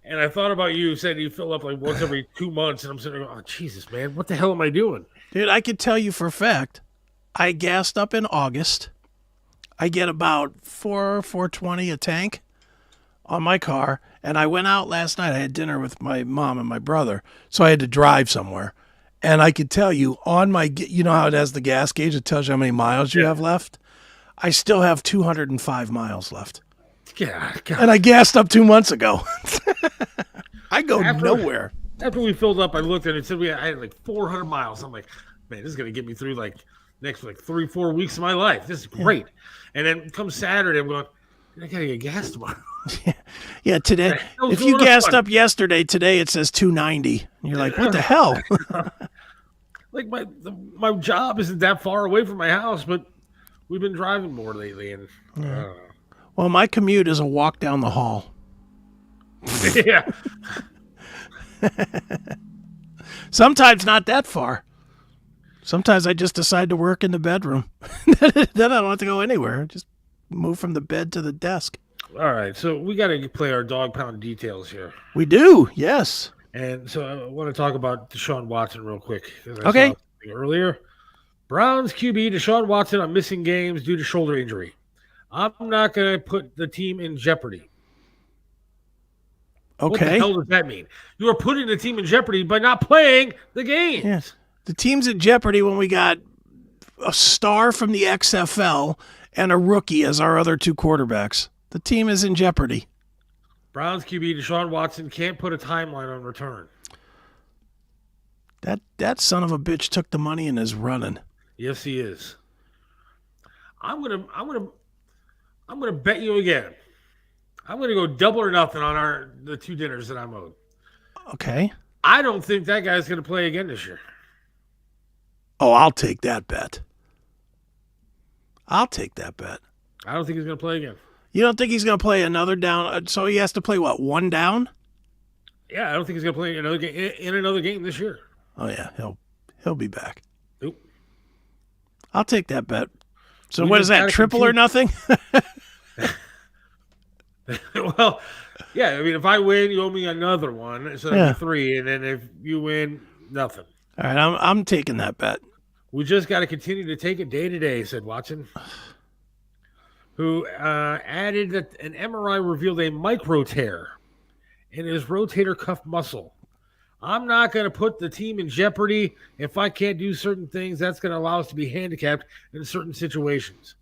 And I thought about you, said you fill up like once every 2 months, and I'm sitting there going, oh, Jesus, man, what the hell am I doing? Dude, I could tell you for a fact, I gassed up in August. I get about $4.20 a tank on my car, and I went out last night. I had dinner with my mom and my brother, so I had to drive somewhere. And I could tell you on my, how it has the gas gauge, it tells you how many miles you have left. I still have 205 miles left. Yeah, and I gassed up 2 months ago. I go nowhere. After we filled up, I looked at it and said I had like 400 miles. I'm like, man, this is going to get me through like next 3-4 weeks of my life. This is great. Yeah. And then come Saturday, I'm going, I got to get gas tomorrow. Yeah, today. If you gassed up yesterday, today it says 290. And you're like, what the hell? Like like my job isn't that far away from my house, but we've been driving more lately, and I don't know. Well, my commute is a walk down the hall. Yeah. Sometimes not that far. Sometimes I just decide to work in the bedroom. Then I don't have to go anywhere. Just move from the bed to the desk. All right, so we got to play our dog pound details here. We do, yes. And so I want to talk about Deshaun Watson real quick. Okay. Earlier, Browns QB Deshaun Watson on missing games due to shoulder injury. I'm not going to put the team in jeopardy. Okay. What the hell does that mean? You are putting the team in jeopardy by not playing the game. Yes. The team's in jeopardy when we got a star from the XFL and a rookie as our other two quarterbacks. The team is in jeopardy. Browns QB Deshaun Watson can't put a timeline on return. That son of a bitch took the money and is running. Yes, he is. I'm gonna bet you again. I'm gonna go double or nothing on the two dinners that I'm owed. Okay. I don't think that guy's gonna play again this year. Oh, I'll take that bet. I'll take that bet. I don't think he's gonna play again. You don't think he's going to play another down? So he has to play, what, one down? Yeah, I don't think he's going to play another game in another game this year. Oh, yeah. He'll be back. Nope. I'll take that bet. So what is that, triple or nothing? Well, yeah. I mean, if I win, you owe me another one. So that'd be 3. And then if you win, nothing. All right, I'm taking that bet. We just got to continue to take it day to day, said Watson, who added that an MRI revealed a micro tear in his rotator cuff muscle. I'm not going to put the team in jeopardy if I can't do certain things. That's going to allow us to be handicapped in certain situations.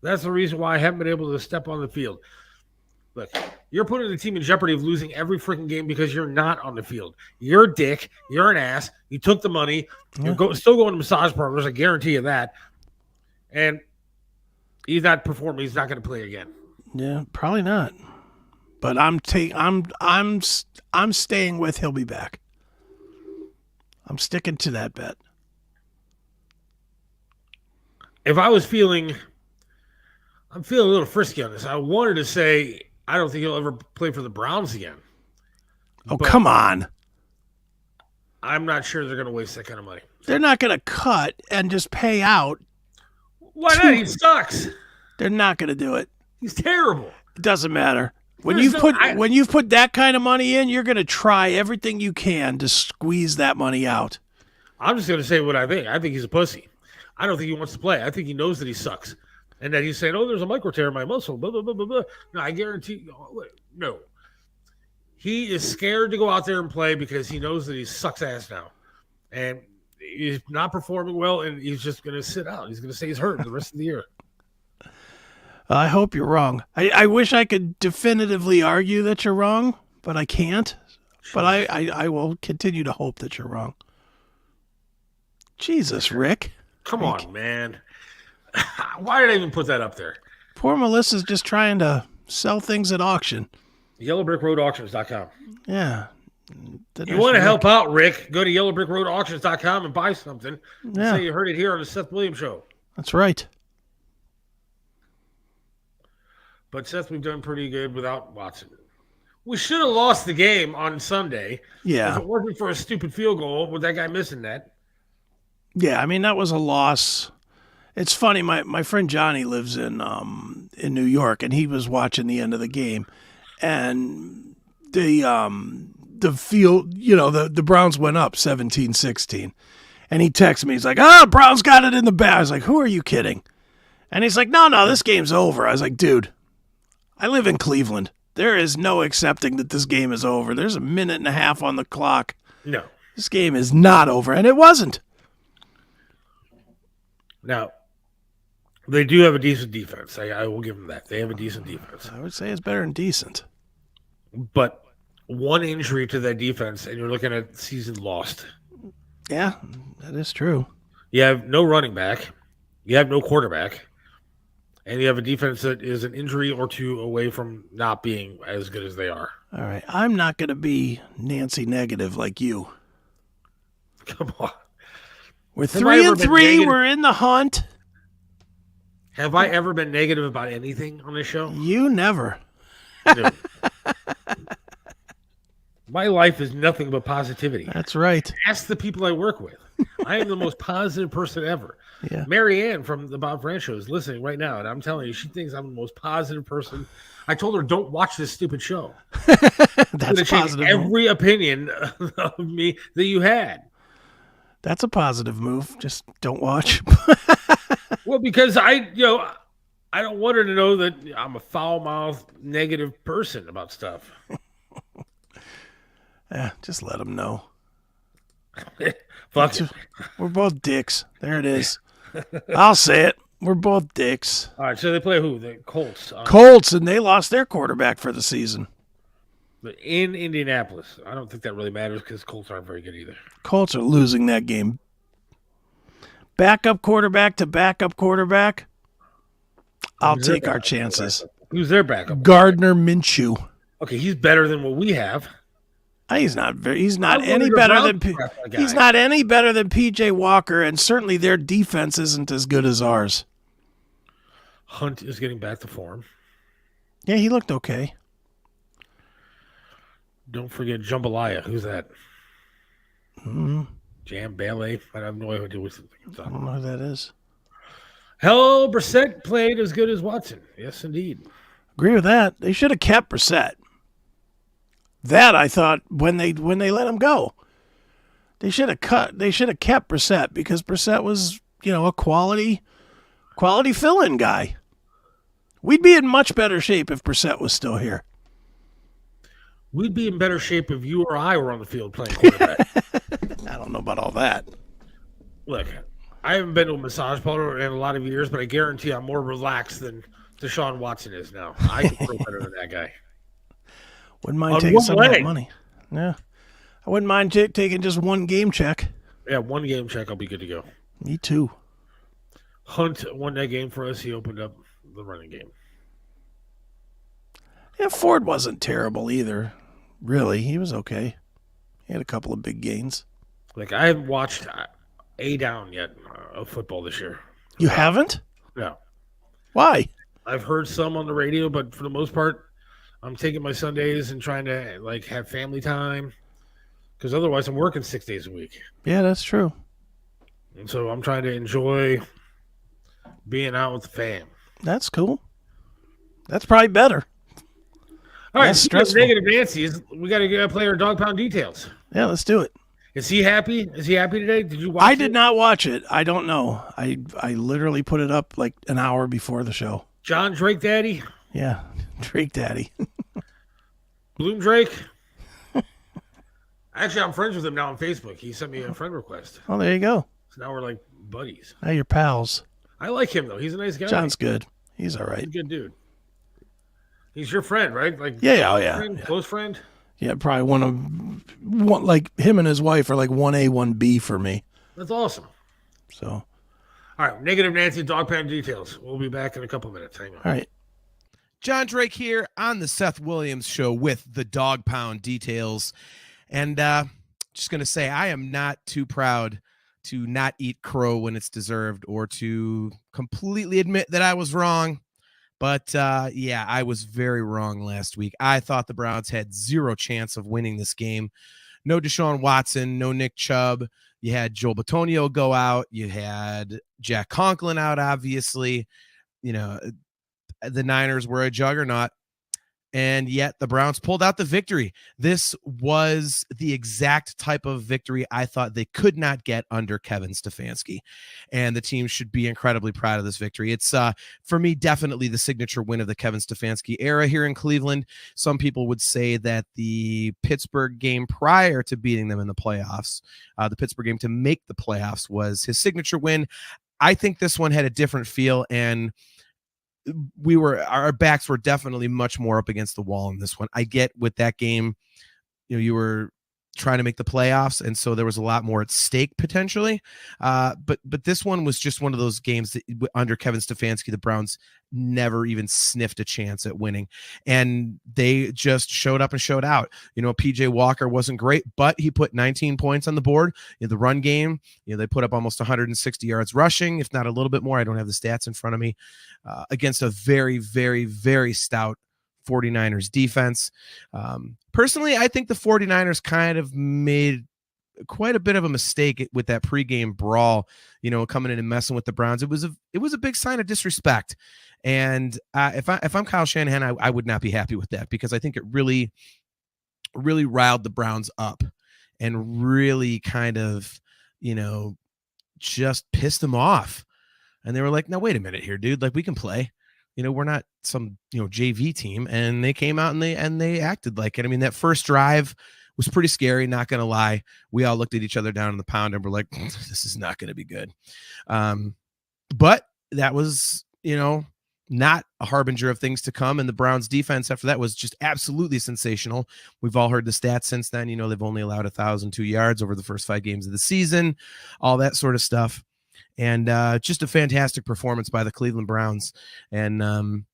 That's the reason why I haven't been able to step on the field. Look, you're putting the team in jeopardy of losing every freaking game because you're not on the field. You're a dick. You're an ass. You took the money. You're still going to massage parlors. I guarantee you that. And he's not performing. He's not going to play again. Yeah, probably not. But I'm staying with he'll be back. I'm sticking to that bet. If I was I'm feeling a little frisky on this. I wanted to say I don't think he'll ever play for the Browns again. Oh, come on. I'm not sure they're going to waste that kind of money. They're not going to cut and just pay out. Why not? He sucks. They're not going to do it. He's terrible. It doesn't matter. When you've put that kind of money in, you're going to try everything you can to squeeze that money out. I'm just going to say what I think. I think he's a pussy. I don't think he wants to play. I think he knows that he sucks. And that he's saying, oh, there's a micro tear in my muscle, blah, blah, blah, blah, blah. No, I guarantee you, no. He is scared to go out there and play because he knows that he sucks ass now. And he's not performing well, and he's just going to sit out. He's going to say he's hurt the rest of the year. I hope you're wrong. I wish I could definitively argue that you're wrong, but I can't. But I will continue to hope that you're wrong. Jesus, Rick. Come on, man. Why did I even put that up there? Poor Melissa's just trying to sell things at auction. YellowBrickRoadAuctions.com. Yeah. You want to help out, Rick? Go to YellowBrickRoadAuctions.com and buy something. Yeah. Say you heard it here on the Seth Williams Show. That's right. But Seth, we've done pretty good without Watson. We should have lost the game on Sunday. Yeah. If it wasn't for a stupid field goal with that guy missing that. Yeah, I mean, that was a loss. It's funny, my friend Johnny lives in New York, and he was watching the end of the game. And the field, the Browns went up 17-16. And he texted me. He's like, Browns got it in the bag. I was like, who are you kidding? And he's like, no, this game's over. I was like, dude, I live in Cleveland. There is no accepting that this game is over. There's a minute and a half on the clock. No. This game is not over, and it wasn't. Now, they do have a decent defense. I will give them that. They have a decent defense. I would say it's better than decent. But one injury to that defense, and you're looking at season lost. Yeah, that is true. You have no running back. You have no quarterback. And you have a defense that is an injury or two away from not being as good as they are. All right. I'm not going to be Nancy negative like you. Come on. We're 3-3. We're in the hunt. Have I ever been negative about anything on this show? You never. No. My life is nothing but positivity. That's right. Ask the people I work with. I am the most positive person ever. Yeah. Mary Ann from the Bob Fran Show is listening right now, and I'm telling you, she thinks I'm the most positive person. I told her, don't watch this stupid show. That's positive. Every opinion of me that you had. That's a positive move. Just don't watch. Well, because I don't want her to know that I'm a foul-mouthed, negative person about stuff. Yeah, just let them know. Fuck it. We're both dicks. There it is. I'll say it. We're both dicks. All right, so they play who? The Colts. Colts, and they lost their quarterback for the season. In Indianapolis. I don't think that really matters because Colts aren't very good either. Colts are losing that game. Backup quarterback to backup quarterback. I'll take our chances. Who's their backup? Gardner Minshew. Okay, he's better than what we have. He's not any better than PJ Walker, and certainly their defense isn't as good as ours. Hunt is getting back to form. Yeah, he looked okay. Don't forget Jambalaya. Who's that? Mm-hmm. Jam Ballet. I have no idea what I don't know who that is. Hell, Brissett played as good as Watson. Yes, indeed. Agree with that. They should have kept Brissett. That I thought when they let him go, they should have kept Brissett because Brissett was a quality fill-in guy. We'd be in much better shape if Brissett was still here. We'd be in better shape if you or I were on the field playing quarterback. I don't know about all that. Look, I haven't been to a massage parlor in a lot of years, but I guarantee I'm more relaxed than Deshaun Watson is now. I can feel better than that guy. Wouldn't mind taking some of that money. Yeah. I wouldn't mind taking just one game check. Yeah, one game check, I'll be good to go. Me too. Hunt won that game for us. He opened up the running game. Yeah, Ford wasn't terrible either. Really, he was okay. He had a couple of big gains. Like, I haven't watched a down yet of football this year. You haven't? No. Why? I've heard some on the radio, but for the most part, I'm taking my Sundays and trying to have family time because otherwise I'm working 6 days a week. Yeah, that's true. And so I'm trying to enjoy being out with the fam. That's cool. That's probably better. All right, negative Nancy, we got to play our dog pound details. Yeah, let's do it. Is he happy? Is he happy today? Did you watch I did not watch it. I don't know. I literally put it up like an hour before the show. John Drake Daddy? Yeah, Drake Daddy. Bloom Drake? Actually, I'm friends with him now on Facebook. He sent me a friend request. Oh, there you go. So now we're like buddies. Now you're pals. I like him, though. He's a nice guy. John's good. He's all right. He's a good dude. He's your friend, right? Yeah. Close friend? Yeah, probably one like him and his wife are like 1A, 1B for me. That's awesome. So. All right, negative Nancy dog pound details. We'll be back in a couple minutes. Hang on. All right. John Drake here on the Seth Williams Show with the dog pound details. And just going to say, I am not too proud to not eat crow when it's deserved or to completely admit that I was wrong. But, yeah, I was very wrong last week. I thought the Browns had zero chance of winning this game. No Deshaun Watson, no Nick Chubb. You had Joel Bitonio go out. You had Jack Conklin out, obviously. The Niners were a juggernaut. And yet the Browns pulled out the victory. This was the exact type of victory I thought they could not get under Kevin Stefanski. And the team should be incredibly proud of this victory. It's, for me, definitely the signature win of the Kevin Stefanski era here in Cleveland. Some people would say that the Pittsburgh game prior to beating them in the playoffs, the Pittsburgh game to make the playoffs, was his signature win. I think this one had a different feel, and our backs were definitely much more up against the wall in this one. I get with that game, you were trying to make the playoffs, and so there was a lot more at stake potentially. But this one was just one of those games that under Kevin Stefanski, the Browns never even sniffed a chance at winning, and they just showed up and showed out. PJ Walker wasn't great, but he put 19 points on the board. The run game, they put up almost 160 yards rushing, if not a little bit more. I don't have the stats in front of me, against a very, very, very stout 49ers defense. Personally, I think the 49ers kind of made quite a bit of a mistake with that pregame brawl, coming in and messing with the Browns. It was a big sign of disrespect. And if I'm Kyle Shanahan, I would not be happy with that, because I think it really, really riled the Browns up and really kind of, just pissed them off. And they were like, no, wait a minute here, dude. Like, we can play. We're not some, JV team. And they came out and they acted like it. I mean, that first drive was pretty scary, not going to lie. We all looked at each other down in the pound and were like, this is not going to be good. But that was, not a harbinger of things to come. And the Browns defense after that was just absolutely sensational. We've all heard the stats since then. They've only allowed 1,002 yards over the first 5 games of the season, all that sort of stuff. And just a fantastic performance by the Cleveland Browns. And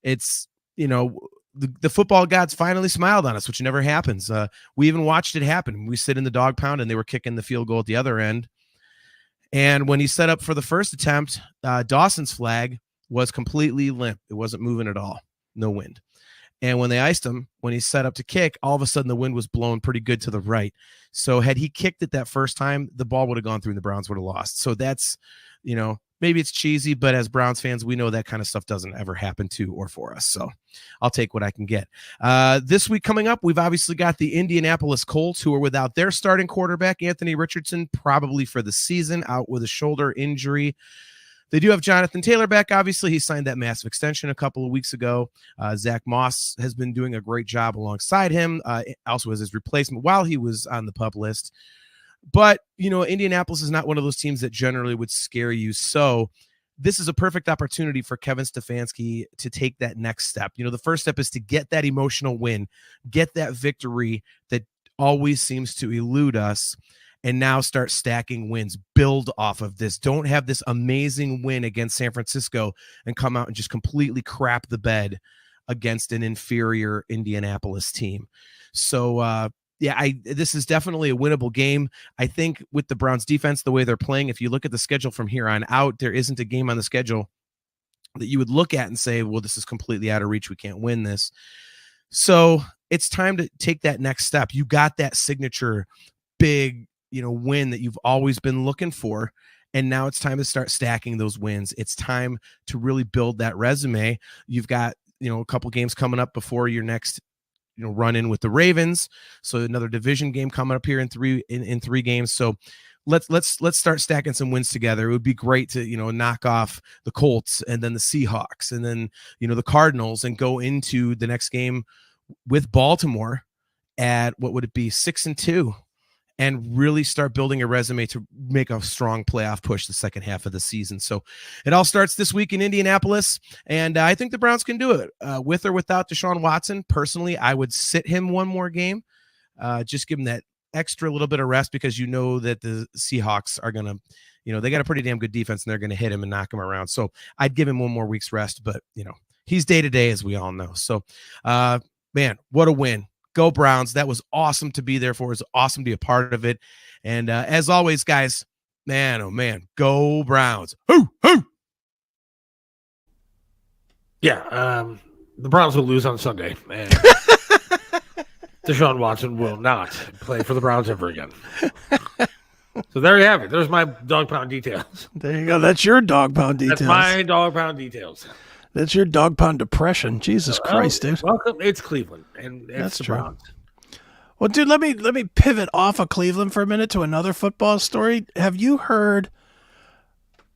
it's, the football gods finally smiled on us, which never happens. We even watched it happen. We sit in the dog pound and they were kicking the field goal at the other end. And when he set up for the first attempt, Dawson's flag was completely limp. It wasn't moving at all. No wind. And when they iced him, when he set up to kick, all of a sudden the wind was blown pretty good to the right. So had he kicked it that first time, the ball would have gone through and the Browns would have lost. So that's, maybe it's cheesy, but as Browns fans, we know that kind of stuff doesn't ever happen to or for us. So I'll take what I can get. This week coming up, we've obviously got the Indianapolis Colts, who are without their starting quarterback, Anthony Richardson, probably for the season, out with a shoulder injury. They do have Jonathan Taylor back. Obviously, he signed that massive extension a couple of weeks ago. Zach Moss has been doing a great job alongside him, also as his replacement while he was on the PUP list. But, Indianapolis is not one of those teams that generally would scare you. So this is a perfect opportunity for Kevin Stefanski to take that next step. The first step is to get that emotional win, get that victory that always seems to elude us, and now start stacking wins, build off of this. Don't have this amazing win against San Francisco and come out and just completely crap the bed against an inferior Indianapolis team. So, this is definitely a winnable game. I think with the Browns defense, the way they're playing, if you look at the schedule from here on out, there isn't a game on the schedule that you would look at and say, well, this is completely out of reach. We can't win this. So it's time to take that next step. You got that signature big, win that you've always been looking for. And now it's time to start stacking those wins. It's time to really build that resume. You've got, a couple games coming up before your next, run in with the Ravens. So another division game coming up here in three games. So let's start stacking some wins together. It would be great to, knock off the Colts and then the Seahawks and then, the Cardinals and go into the next game with Baltimore at what would it be 6-2 and really start building a resume to make a strong playoff push the second half of the season. So it all starts this week in Indianapolis, and I think the Browns can do it with or without Deshaun Watson. Personally, I would sit him one more game, just give him that extra little bit of rest, because that the Seahawks are going to, they got a pretty damn good defense and they're going to hit him and knock him around. So I'd give him one more week's rest, but he's day to day, as we all know. So, man, what a win. Go Browns. That was awesome to be there for. It was awesome to be a part of it. And as always, guys, man, oh man, go Browns. Hoo, hoo. Yeah, the Browns will lose on Sunday, and Deshaun Watson will not play for the Browns ever again. So there you have it. There's my dog pound details. There you go. That's your dog pound details. That's my dog pound details. That's your dog pound depression. Jesus Christ, dude. Welcome. It's Cleveland, and that's the true. Browns. Well, dude, let me pivot off of Cleveland for a minute to another football story. Have you heard?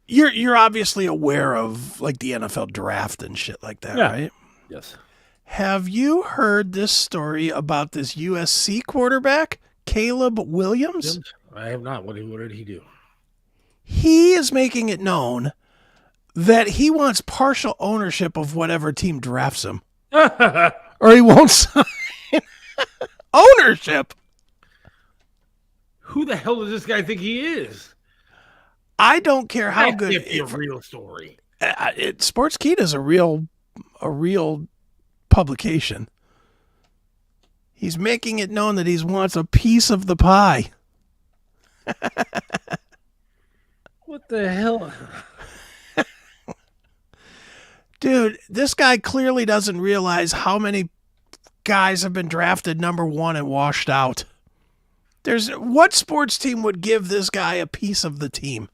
You're obviously aware of like the NFL draft and shit like that, right? Yes. Have you heard this story about this USC quarterback, Caleb Williams? I have not. What did he do? He is making it known that he wants partial ownership of whatever team drafts him. Or he won't sign ownership. Who the hell does this guy think he is? I don't care how That good. can't be a real story. Sportskeeda is a real publication. He's making it known that he wants a piece of the pie. What the hell? Dude, this guy clearly doesn't realize how many guys have been drafted number 1 and washed out. What sports team would give this guy a piece of the team?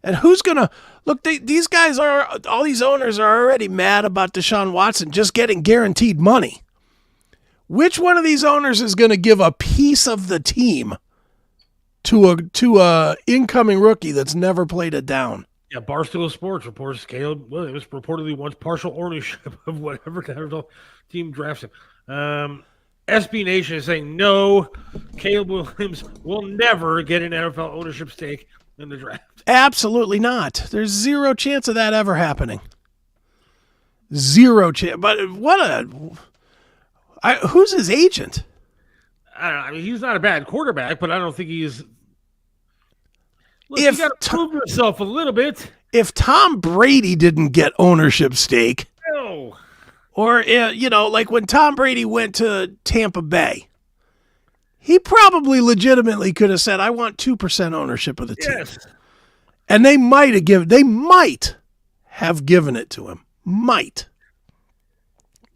And who's going to look? These guys all these owners are already mad about Deshaun Watson just getting guaranteed money. Which one of these owners is going to give a piece of the team to a incoming rookie that's never played it down? Yeah, Barstool Sports reports Caleb Williams reportedly wants partial ownership of whatever team drafts him. SB Nation is saying no, Caleb Williams will never get an NFL ownership stake in the draft. Absolutely not. There's zero chance of that ever happening. Zero chance. But who's his agent? I don't know. I mean, he's not a bad quarterback, but I don't think he's. Look, you got to prove yourself a little bit. If Tom Brady didn't get ownership stake, no. Or like when Tom Brady went to Tampa Bay, he probably legitimately could have said, "I want 2% ownership of the team." Yes. And they might have given it to him. Might.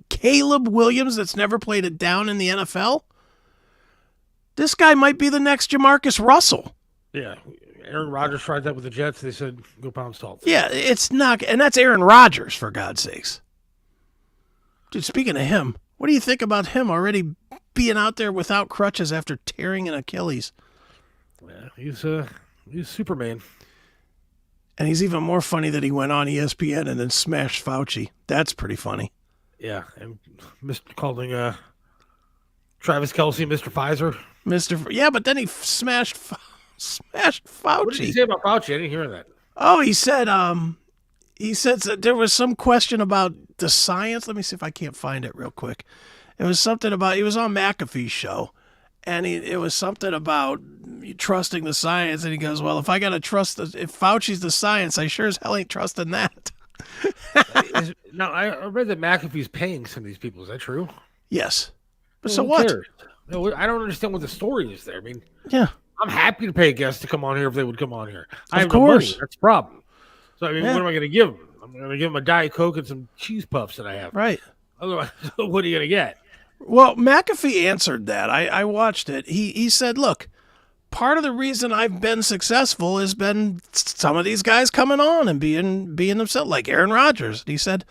Caleb Williams, that's never played it down in the NFL. This guy might be the next Jamarcus Russell. Yeah. Aaron Rodgers tried that with the Jets. They said, go pound salt. Yeah, it's not. And that's Aaron Rodgers, for God's sakes. Dude, speaking of him, what do you think about him already being out there without crutches after tearing an Achilles? Yeah, he's Superman. And he's even more funny that he went on ESPN and then smashed Fauci. That's pretty funny. Yeah, and calling Travis Kelce Mr. Pfizer. Yeah, but then he smashed Fauci. What did he say about Fauci? I didn't hear that. Oh, he said that there was some question about the science. Let me see if I can't find it real quick. It was something about, he was on McAfee's show, and it was something about trusting the science, and he goes, well, if I got to trust, if Fauci's the science, I sure as hell ain't trusting that. Now, I read that McAfee's paying some of these people. Is that true? Yes. But Well, so who what? cares? No, I don't understand what the story is there. I mean, Yeah. I'm happy to pay guests to come on here if they would come on here. I Of have no money. course. That's the problem. So, I mean, Yeah. what am I going to give them? I'm going to give them a Diet Coke and some cheese puffs that I have. Right. Otherwise, what are you going to get? Well, McAfee answered that. I watched it. He said, look, part of the reason I've been successful has been some of these guys coming on and being themselves, like Aaron Rodgers. He said,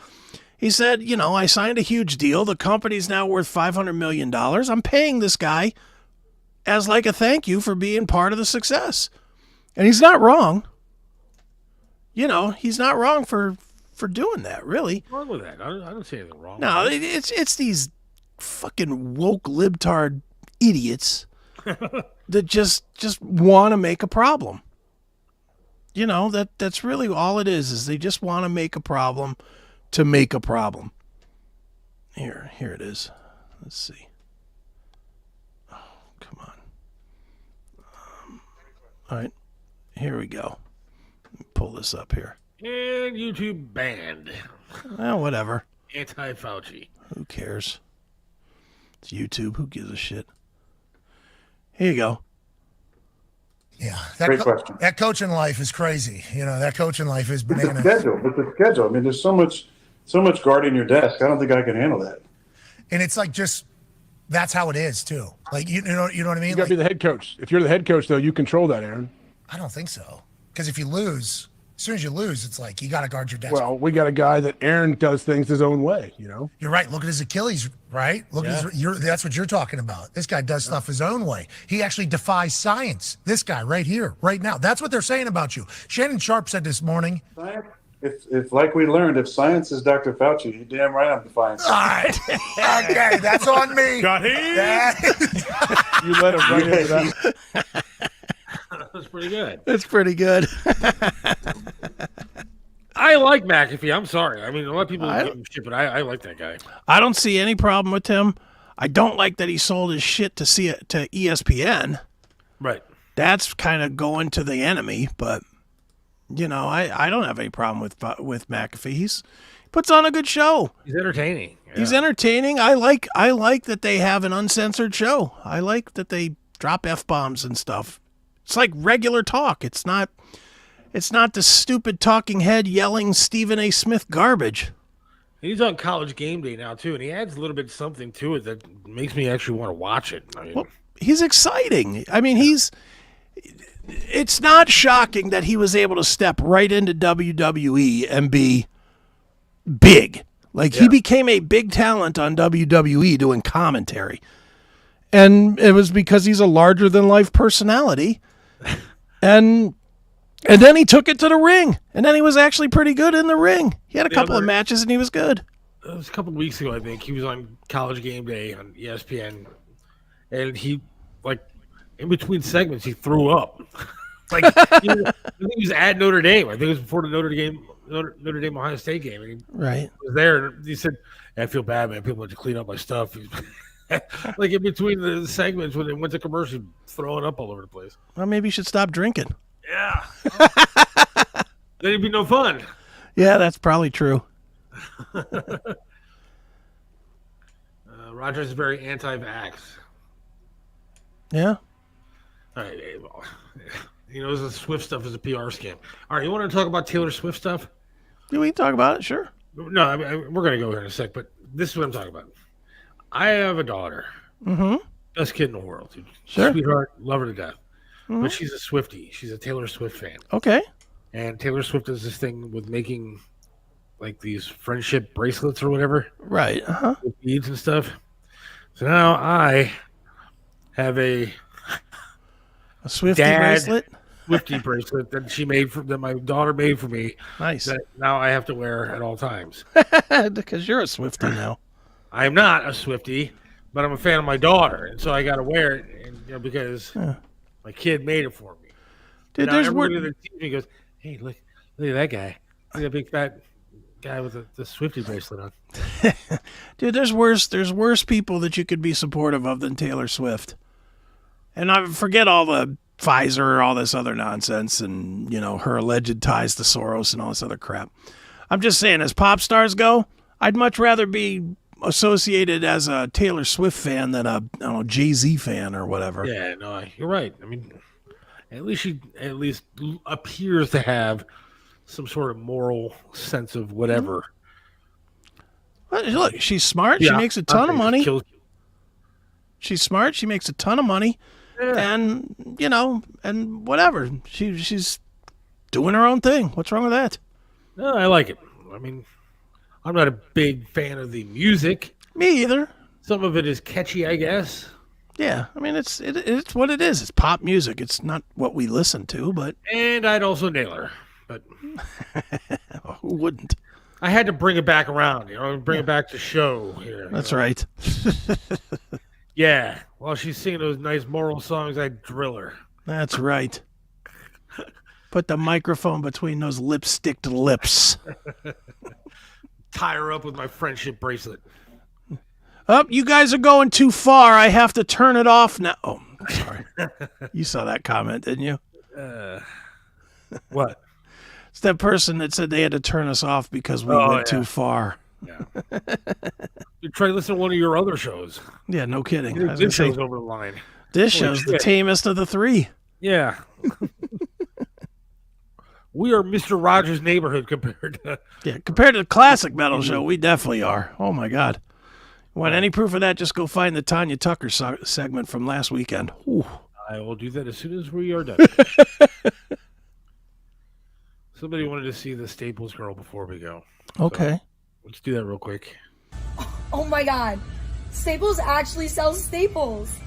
I signed a huge deal. The company's now worth $500 million. I'm paying this guy as like a thank you for being part of the success. And he's not wrong. He's not wrong for doing that, really. What's wrong with that? I don't see anything wrong. No, it's these fucking woke libtard idiots that just want to make a problem. That's really all it is they just want to make a problem to make a problem. Here it is. Let's see. Oh, come on. All right, here we go. Let me pull this up here. And YouTube banned. Well, whatever. Anti-Fauci. Who cares? It's YouTube. Who gives a shit? Here you go. Yeah, Great question. That coaching life is crazy. That coaching life is But bananas. the schedule. I mean, there's so much guarding your desk. I don't think I can handle that. And it's like that's how it is too. Like you know what I mean? You got to be the head coach. If you're the head coach, though, you control that, Aaron. I don't think so. Because if you lose, as soon as you lose, it's like you got to guard your desk. Well, we got a guy that Aaron does things his own way. You're right. Look at his Achilles, right? That's what you're talking about. This guy does stuff his own way. He actually defies science. This guy right here, right now. That's what they're saying about you. Shannon Sharp said this morning. If like we learned, if science is Dr. Fauci, you damn right I'm defying science. All right. Okay, that's on me. Got him. You let him right into that. That's pretty good. That's pretty good. I like McAfee. I'm sorry. I mean, a lot of people give him shit, but I like that guy. I don't see any problem with him. I don't like that he sold his shit to ESPN. Right. That's kind of going to the enemy, but I don't have any problem with McAfee. He puts on a good show. He's entertaining. Yeah. He's entertaining. I like that they have an uncensored show. I like that they drop F-bombs and stuff. It's like regular talk. It's not the stupid talking head yelling Stephen A. Smith garbage. He's on College Game Day now too, and he adds a little bit something to it that makes me actually want to watch it. He's exciting. I mean, it's not shocking that he was able to step right into WWE and be big. He became a big talent on WWE doing commentary. And it was because he's a larger than life personality. And then he took it to the ring. And then he was actually pretty good in the ring. He had a couple of matches and he was good. It was a couple of weeks ago, I think. He was on College Game Day on ESPN. And he, in between segments, he threw up. I think he was at Notre Dame. I think it was before the Notre Dame Ohio State game. And he was there, and he said, "I feel bad, man. People have to clean up my stuff." In between the segments when they went to commercial, throwing up all over the place. Well, maybe you should stop drinking. Yeah. Then it'd be no fun. Yeah, that's probably true. Rogers is very anti-vax. Yeah. All right. The Swift stuff is a PR scam. All right, you want to talk about Taylor Swift stuff? Yeah, we can talk about it, sure. No, we're going to go here in a sec, but this is what I'm talking about. I have a daughter. Mm-hmm. Best kid in the world. Dude. Sure. Sweetheart, love her to death. Mm-hmm. But she's a Swiftie. She's a Taylor Swift fan. Okay. And Taylor Swift does this thing with making these friendship bracelets or whatever. Right. Uh-huh. With beads and stuff. So now I have a Swiftie bracelet? Swiftie bracelet that my daughter made for me. Nice. That now I have to wear at all times. Because you're a Swiftie now. I'm not a Swiftie, but I'm a fan of my daughter, and so I got to wear it, because my kid made it for me. Dude, there's everybody that sees me goes, "Hey, look at that guy! Look at that big fat guy with the Swiftie bracelet on." Dude, there's worse people that you could be supportive of than Taylor Swift. And I forget all the Pfizer, all this other nonsense, and her alleged ties to Soros and all this other crap. I'm just saying, as pop stars go, I'd much rather be associated as a Taylor Swift fan than a Jay-Z fan or whatever. Yeah, no, you're right. I mean, at least she appears to have some sort of moral sense of whatever. Well, look, she's smart. Yeah, she makes a ton of money. kills- She's smart. She makes a ton of money. Yeah. And, and whatever. She's doing her own thing. What's wrong with that? No, I like it. I mean, I'm not a big fan of the music. Me either. Some of it is catchy, I guess. Yeah, I mean, it's what it is. It's pop music. It's not what we listen to, but... And I'd also nail her, but... Who wouldn't? I had to bring it back around, bring it back to show here. That's right. Yeah, while she's singing those nice moral songs, I drill her. That's right. Put the microphone between those lipsticked lips. Tie her up with my friendship bracelet. Oh, you guys are going too far. I have to turn it off now. Oh, sorry. You saw that comment, didn't you? What? It's that person that said they had to turn us off because we went too far. Yeah. You try to listen to one of your other shows. Yeah, no kidding. This show's over the line. This show's the tamest of the three. Yeah. We are Mr. Rogers' Neighborhood compared to... Yeah, compared to the classic metal show, we definitely are. Oh, my God. Want any proof of that, just go find the Tanya Tucker segment from last weekend. Ooh. I will do that as soon as we are done. Somebody wanted to see the Staples girl before we go. Okay. So let's do that real quick. Oh my God. Staples actually sells staples.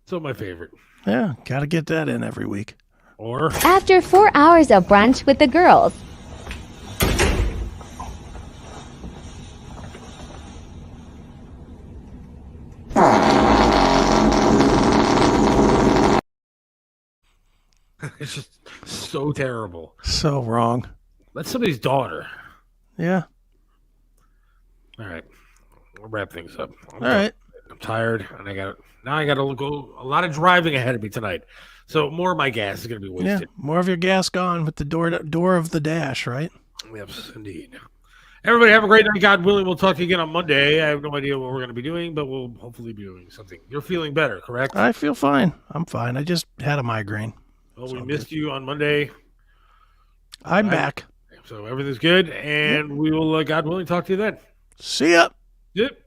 So my favorite. Yeah, gotta get that in every week. Or after 4 hours of brunch with the girls. It's just so terrible. So wrong. That's somebody's daughter. Yeah. All right. I'll wrap things up. All right. I'm tired, and I got to go a lot of driving ahead of me tonight. So more of my gas is going to be wasted. Yeah, more of your gas gone with the door of the dash, right? Yes, indeed. Everybody have a great night. God willing, we'll talk to you again on Monday. I have no idea what we're going to be doing, but we'll hopefully be doing something. You're feeling better, correct? I feel fine. I'm fine. I just had a migraine. Well, we missed you on Monday. I'm back. So everything's good, and we will, God willing, talk to you then. See ya. Yep.